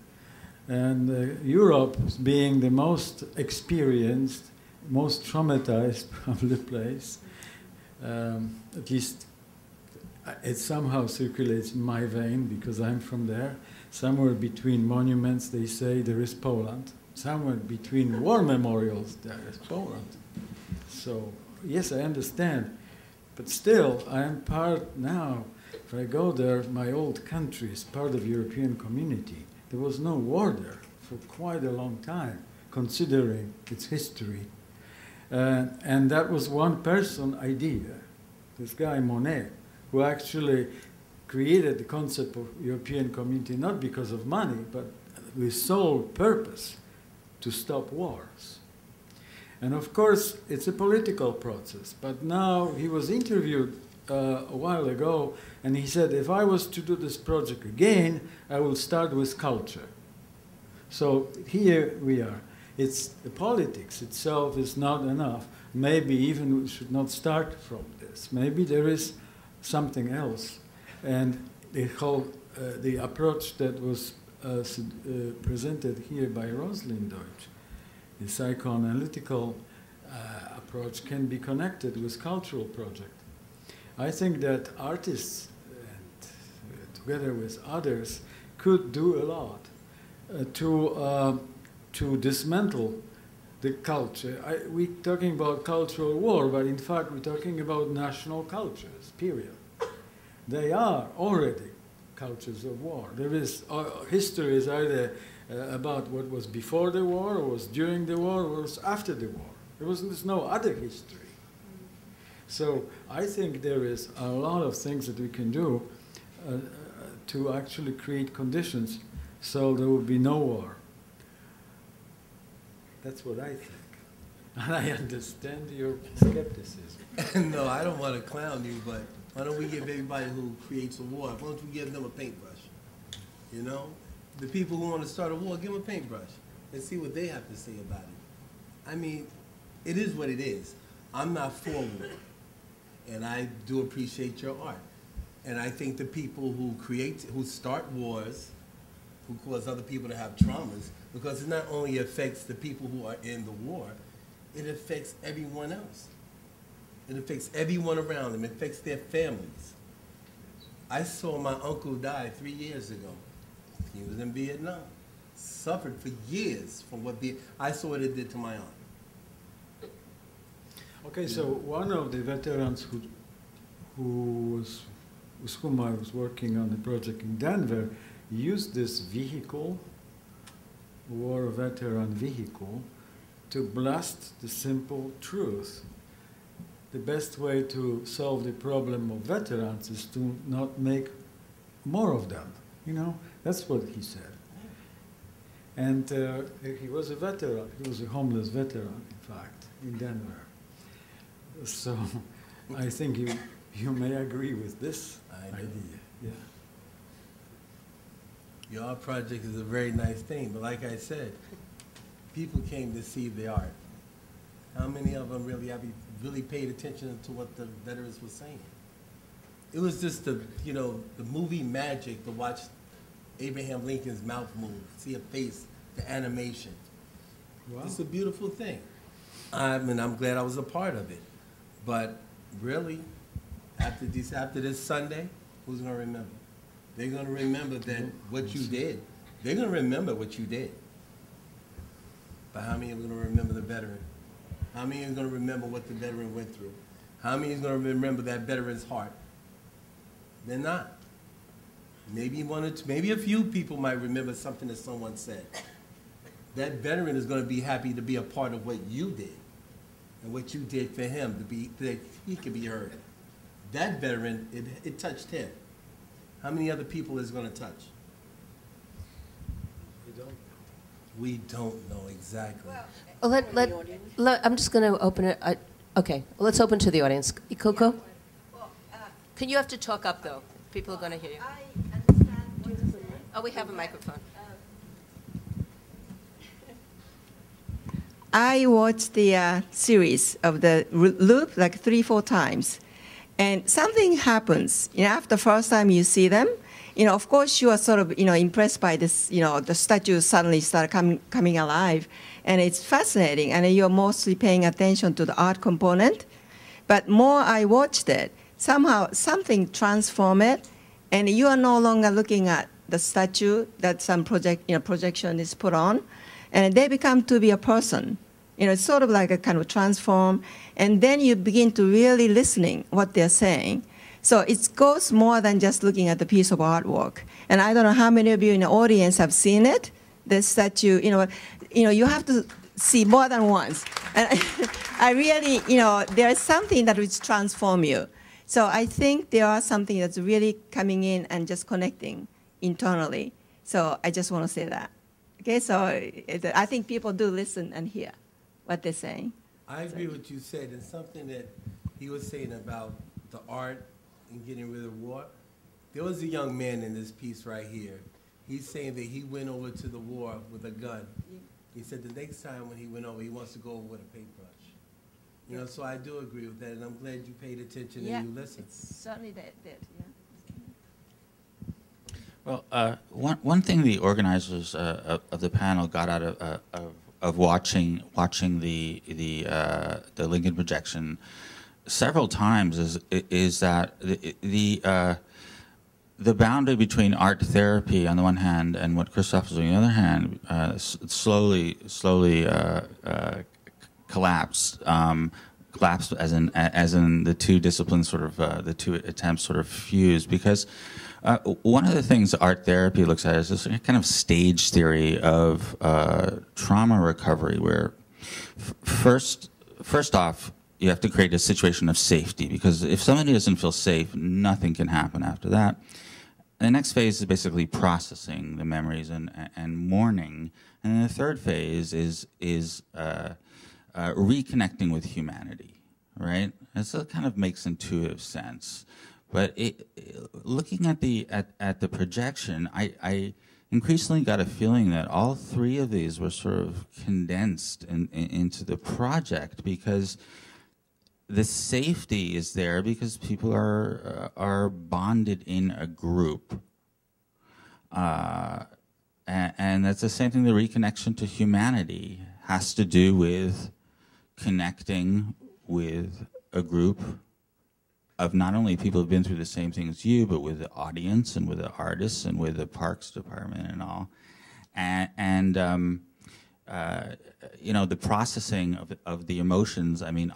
And Europe, being the most experienced, most traumatized probably place, at least it somehow circulates in my vein because I'm from there. Somewhere between monuments, they say there is Poland. Somewhere between war memorials, there is Poland. So, yes, I understand. But still, I am part now. If I go there, my old country is part of European community. There was no war there for quite a long time, considering its history. And that was one person idea, this guy Monet, who actually created the concept of European community not because of money, but with sole purpose to stop wars. And of course, it's a political process. But now he was interviewed a while ago, and he said, if I was to do this project again, I will start with culture. So here we are. It's the politics itself is not enough. Maybe even we should not start from this. Maybe there is something else. And the whole the approach that was presented here by Rosalyn Deutsche, the psychoanalytical approach, can be connected with cultural project. I think that artists, and together with others, could do a lot to dismantle the culture. We're talking about cultural war, but in fact we're talking about national cultures, period. They are already cultures of war. There is history is either about what was before the war, or was during the war, or was after the war. There's no other history. So I think there is a lot of things that we can do to actually create conditions so there will be no war. That's what I think. And I understand your skepticism. No, I don't want to clown you, but why don't we give everybody who creates a war, why don't we give them a paintbrush? You know? The people who want to start a war, give them a paintbrush and see what they have to say about it. I mean, it is what it is. I'm not for war, and I do appreciate your art. And I think the people who start wars, who cause other people to have traumas, because it not only affects the people who are in the war, it affects everyone else. It affects everyone around them. It affects their families. I saw my uncle die 3 years ago. He was in Vietnam. Suffered for years from what I saw what it did to my aunt. Okay, so one of the veterans with whom I was working on the project in Denver used this vehicle, war veteran vehicle, to blast the simple truth. The best way to solve the problem of veterans is to not make more of them. You know, that's what he said. And he was a veteran. He was a homeless veteran, in fact, in Denver. So I think you may agree with this idea. Yeah. Your art project is a very nice thing, but like I said, people came to see the art. How many of them really paid attention to what the veterans were saying? It was just the movie magic to watch Abraham Lincoln's mouth move, see a face, the animation. Wow. It's a beautiful thing. I'm glad I was a part of it. But really, after this Sunday, who's going to remember? They're going to remember that what you did. They're going to remember what you did. But how many are going to remember the veteran? How many are going to remember what the veteran went through? How many is going to remember that veteran's heart? They're not. Maybe one or two, maybe a few people might remember something that someone said. That veteran is going to be happy to be a part of what you did and what you did for him that he could be heard. That veteran, it touched him. How many other people is going to touch? We don't know exactly. Well, I'm just going to open it. Okay, well, let's open to the audience. Ikuko? Can you have to talk up, though? People are going to hear you. I understand. Oh, we have a microphone. I watched the series of the Loop like 3-4 times, and something happens. After the first time you see them, of course you are sort of impressed by this. The statues suddenly start coming alive, and it's fascinating. And you're mostly paying attention to the art component. But more I watched it, somehow something transformed it, and you are no longer looking at the statue that some projection is put on, and they become to be a person. It's sort of like a kind of transform, and then you begin to really listening what they're saying. So it goes more than just looking at the piece of artwork. And I don't know how many of you in the audience have seen it. The statue, you have to see more than once. And I really, there is something that will transform you. So I think there are something that's really coming in and just connecting internally. So I just want to say that. Okay, so I think people do listen and hear what they're saying. I agree with what you said, and something that he was saying about the art and getting rid of war. There was a young man in this piece right here. He's saying that he went over to the war with a gun. He said the next time when he went over, he wants to go over with a paintbrush. So I do agree with that, and I'm glad you paid attention and you listened. It's certainly that, Well, one thing the organizers of the panel got out of watching the Lincoln projection several times is that the boundary between art therapy on the one hand and what Krzysztof was doing on the other hand slowly collapsed. Collapsed as in the two disciplines sort of the two attempts sort of fused, because one of the things art therapy looks at is this kind of stage theory of trauma recovery, where first off you have to create a situation of safety, because if somebody doesn't feel safe, nothing can happen after that. And the next phase is basically processing the memories and mourning, and then the third phase is reconnecting with humanity, right? And so it kind of makes intuitive sense. But looking at the projection, I increasingly got a feeling that all three of these were sort of condensed into the project, because the safety is there because people are bonded in a group. And that's the same thing. The reconnection to humanity has to do with connecting with a group of not only people who've been through the same thing as you, but with the audience and with the artists and with the parks department and all. And the processing of the emotions, I mean,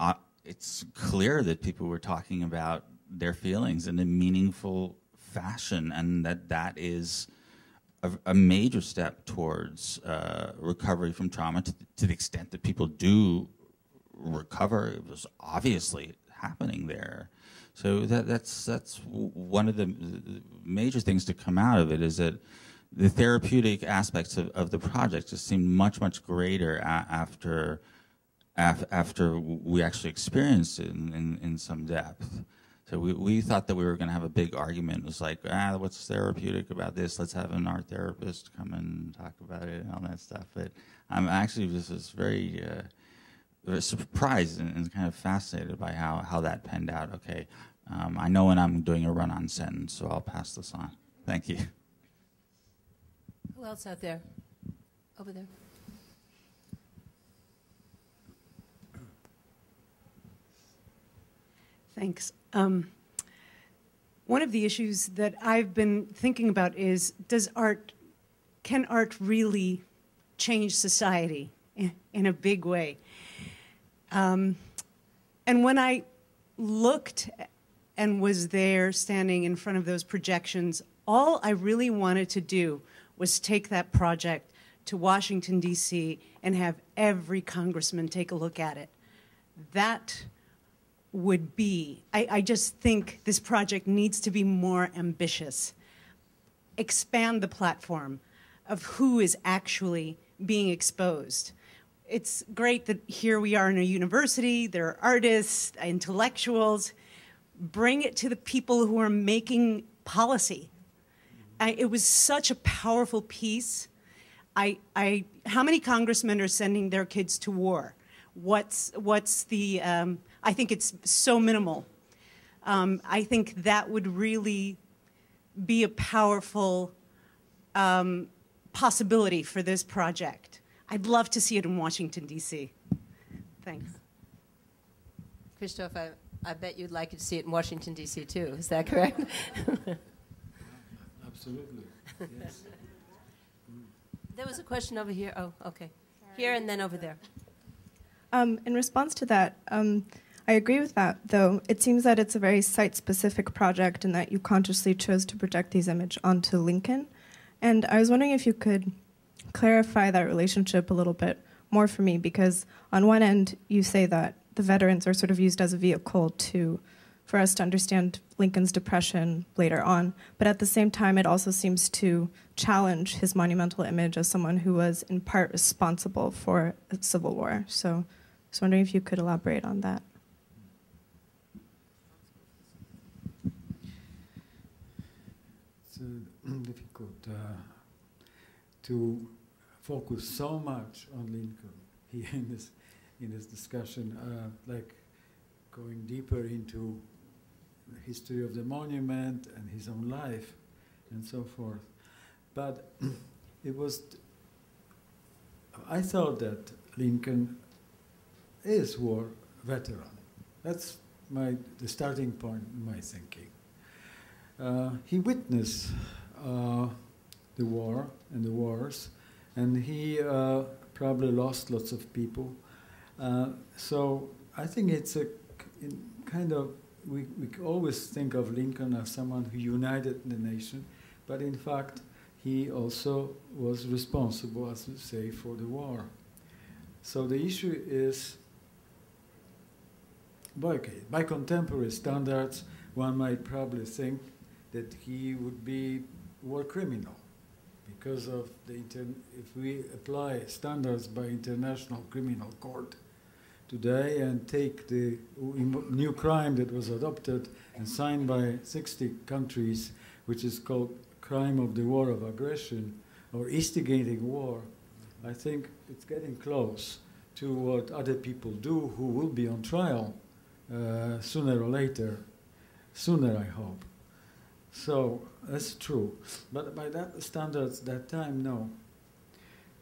it's clear that people were talking about their feelings in a meaningful fashion, and that is a major step towards recovery from trauma, to the extent that people do recover. It was obviously happening there. So that's one of the major things to come out of it, is that the therapeutic aspects of the project just seemed much greater after we actually experienced it in some depth. So we thought that we were going to have a big argument. It was like, what's therapeutic about this? Let's have an art therapist come and talk about it and all that stuff. But I'm actually just very surprised and kind of fascinated by how that panned out. Okay, I know when I'm doing a run-on sentence, so I'll pass this on. Thank you. Who else out there? Over there. Thanks. One of the issues that I've been thinking about is, can art really change society in a big way? And when I looked and was there standing in front of those projections, all I really wanted to do was take that project to Washington, D.C., and have every congressman take a look at it. That would be, I just think this project needs to be more ambitious. Expand the platform of who is actually being exposed. it's great that here we are in a university, there are artists, intellectuals. Bring it to the people who are making policy. It was such a powerful piece. How many congressmen are sending their kids to war? What's the, I think it's so minimal. I think that would really be a powerful possibility for this project. I'd love to see it in Washington, D.C. Thanks. Krzysztof, I bet you'd like to see it in Washington, D.C. too. Is that correct? Absolutely, yes. There was a question over here. Oh, okay. Here and then over there. In response to that, I agree with that, though it seems that it's a very site-specific project and that you consciously chose to project these images onto Lincoln. And I was wondering if you could clarify that relationship a little bit more for me, because on one end, you say that the veterans are sort of used as a vehicle for us to understand Lincoln's depression later on, but at the same time, it also seems to challenge his monumental image as someone who was in part responsible for the Civil War. So I was wondering if you could elaborate on that. It's difficult to focus so much on Lincoln here in this discussion, like going deeper into the history of the monument and his own life and so forth. But I thought that Lincoln is war veteran. That's the starting point in my thinking. He witnessed the war and the wars, and he probably lost lots of people. So I think it's we always think of Lincoln as someone who united the nation, but in fact he also was responsible, as we say, for the war. So the issue is, by contemporary standards, one might probably think that he would be war criminal, because of if we apply standards by International Criminal Court today and take the new crime that was adopted and signed by 60 countries, which is called crime of the war of aggression or instigating war, I think it's getting close to what other people do who will be on trial sooner or later. Sooner, I hope. So that's true. But by that standards, that time, no.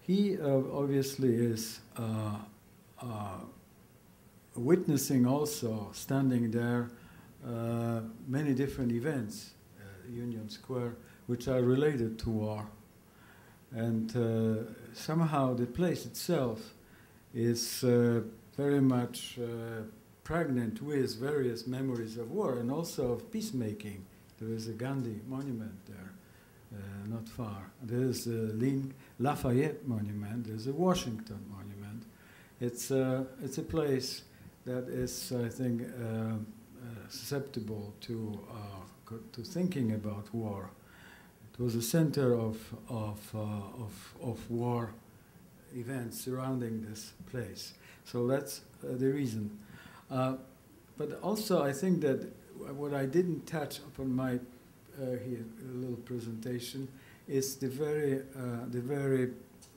He obviously is witnessing also, standing there, many different events, Union Square, which are related to war. And somehow the place itself is very much pregnant with various memories of war and also of peacemaking. There is a Gandhi monument there, not far. There is a Lafayette monument. There's a Washington monument. It's a place that is, I think, susceptible to thinking about war. It was a center of war events surrounding this place. So that's the reason. But also, I think that what I didn't touch upon my here little presentation is the very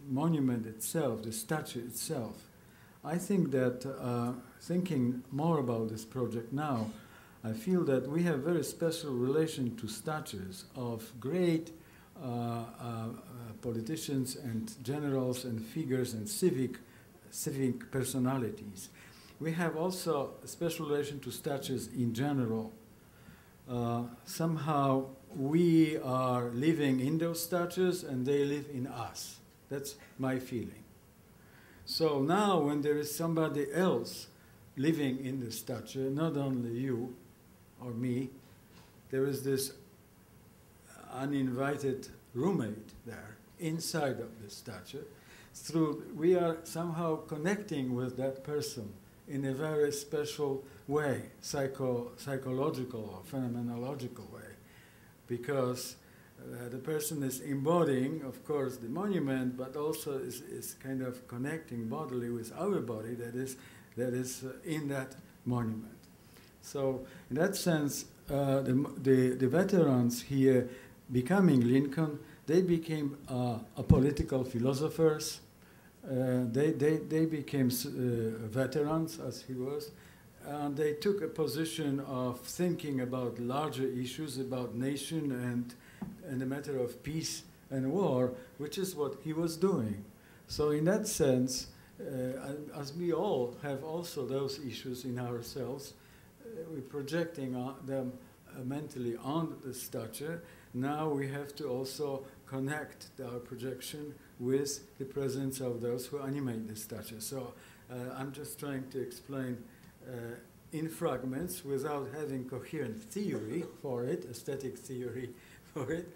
monument itself, the statue itself. I think that thinking more about this project now, I feel that we have very special relation to statues of great politicians and generals and figures and civic personalities. We have also a special relation to statues in general. Somehow we are living in those statues and they live in us. That's my feeling. So now when there is somebody else living in the statue, not only you or me, there is this uninvited roommate there inside of the statue. We are somehow connecting with that person in a very special way, psychological or phenomenological way, because The person is embodying, of course, the monument, but also is kind of connecting bodily with our body that is in that monument. So in that sense, the veterans here becoming Lincoln, they became political philosophers. They became veterans, as he was. And they took a position of thinking about larger issues, about nation and the matter of peace and war, which is what he was doing. So in that sense, as we all have also those issues in ourselves, we're projecting them mentally on the statue. Now we have to also connect our projection with the presence of those who animate the statue. So I'm just trying to explain in fragments without having coherent theory for it, aesthetic theory for it,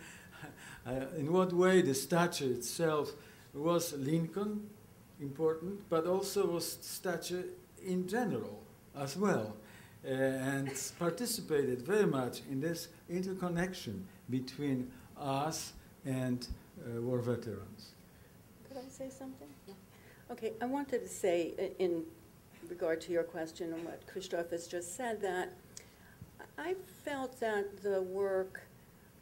in what way the statue itself was Lincoln important, but also was statue in general as well, and participated very much in this interconnection between us and war veterans. Could I say something? Yeah. Okay, I wanted to say in regard to your question and what Krzysztof has just said, that I felt that the work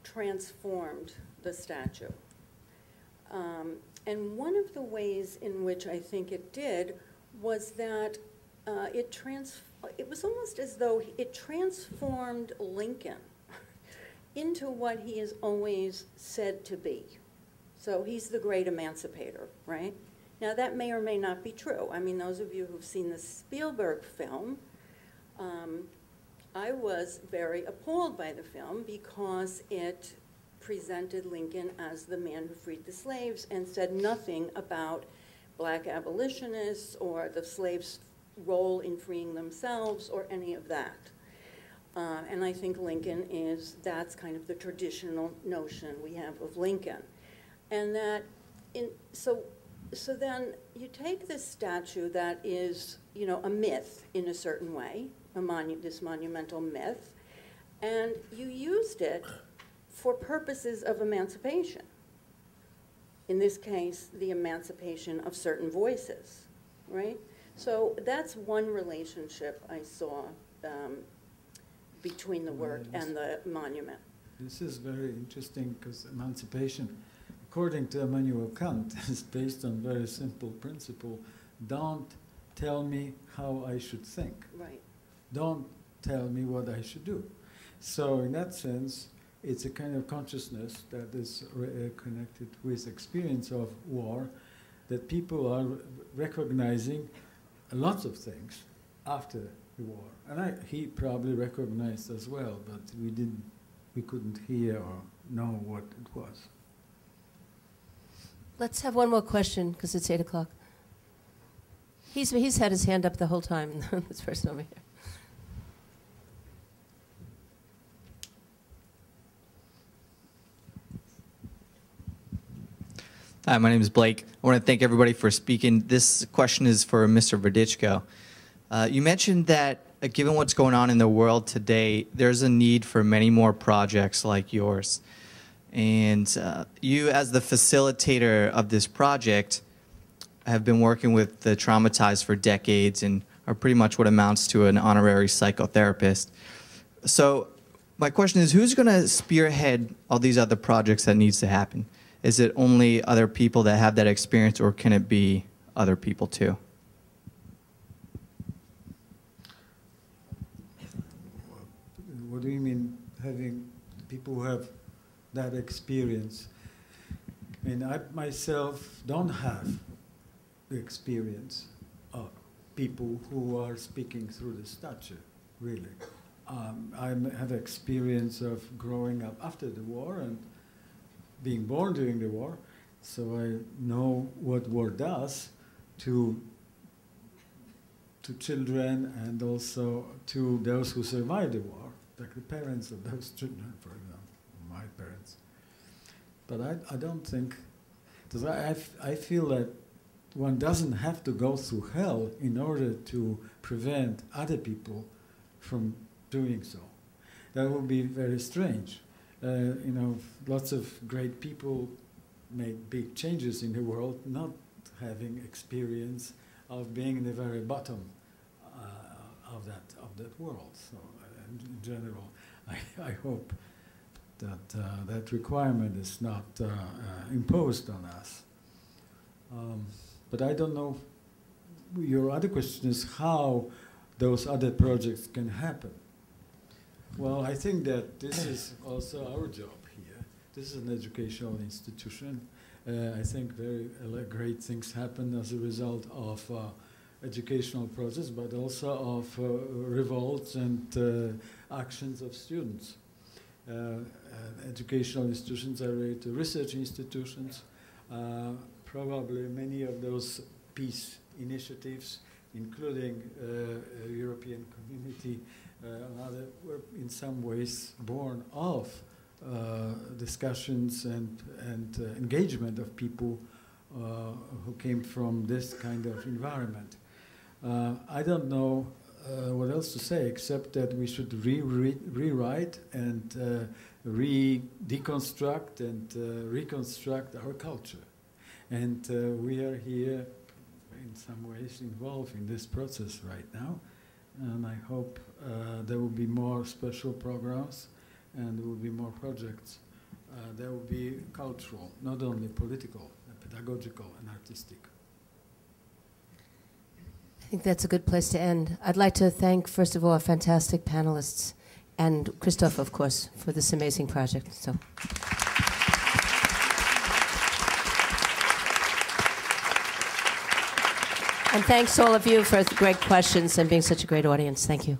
transformed the statue. And one of the ways in which I think it did was that it was almost as though it transformed Lincoln into what he is always said to be. So he's the great emancipator, right? Now that may or may not be true. I mean, those of you who've seen the Spielberg film, I was very appalled by the film because it presented Lincoln as the man who freed the slaves and said nothing about black abolitionists or the slaves' role in freeing themselves or any of that. And I think Lincoln that's kind of the traditional notion we have of Lincoln. And that, so then you take this statue that is, you know, a myth in a certain way, this monumental myth, and you used it for purposes of emancipation. In this case, the emancipation of certain voices, right? So that's one relationship I saw between the work and the monument. This is very interesting because emancipation, according to Immanuel Kant, is based on very simple principle. Don't tell me how I should think. Right. Don't tell me what I should do. So in that sense, it's a kind of consciousness that is connected with experience of war, that people are recognizing lots of things after the war. And he probably recognized as well, but we couldn't hear or know what it was. Let's have one more question, because it's 8 o'clock. He's had his hand up the whole time, this person over here. Hi, my name is Blake. I want to thank everybody for speaking. This question is for Mr. Wodizcko. You mentioned that given what's going on in the world today, there's a need for many more projects like yours. And you, as the facilitator of this project, have been working with the traumatized for decades and are pretty much what amounts to an honorary psychotherapist. So my question is, who's going to spearhead all these other projects that needs to happen? Is it only other people that have that experience, or can it be other people too? What do you mean, having people who have that experience? I mean, I myself don't have the experience of people who are speaking through the statue, really. I have experience of growing up after the war and being born during the war, so I know what war does to children and also to those who survived the war, like the parents of those children, for example, my parents. But I don't think, because I feel that one doesn't have to go through hell in order to prevent other people from doing so. That would be very strange. You know, lots of great people made big changes in the world, not having experience of being in the very bottom of that world. So, in general, I hope that that requirement is not imposed on us. But I don't know. Your other question is how those other projects can happen. Well, I think that this is also our job here. This is an educational institution. I think very great things happen as a result of educational process, but also of revolts and actions of students. Educational institutions are related to research institutions. Probably many of those peace initiatives, including European Community, were in some ways born of discussions and engagement of people who came from this kind of environment. I don't know what else to say except that we should rewrite and deconstruct and reconstruct our culture. And we are here in some ways involved in this process right now. And I hope there will be more special programs and there will be more projects. There will be cultural, not only political, pedagogical and artistic. I think that's a good place to end. I'd like to thank, first of all, our fantastic panelists and Krzysztof, of course, for this amazing project. So. And thanks to all of you for great questions and being such a great audience. Thank you.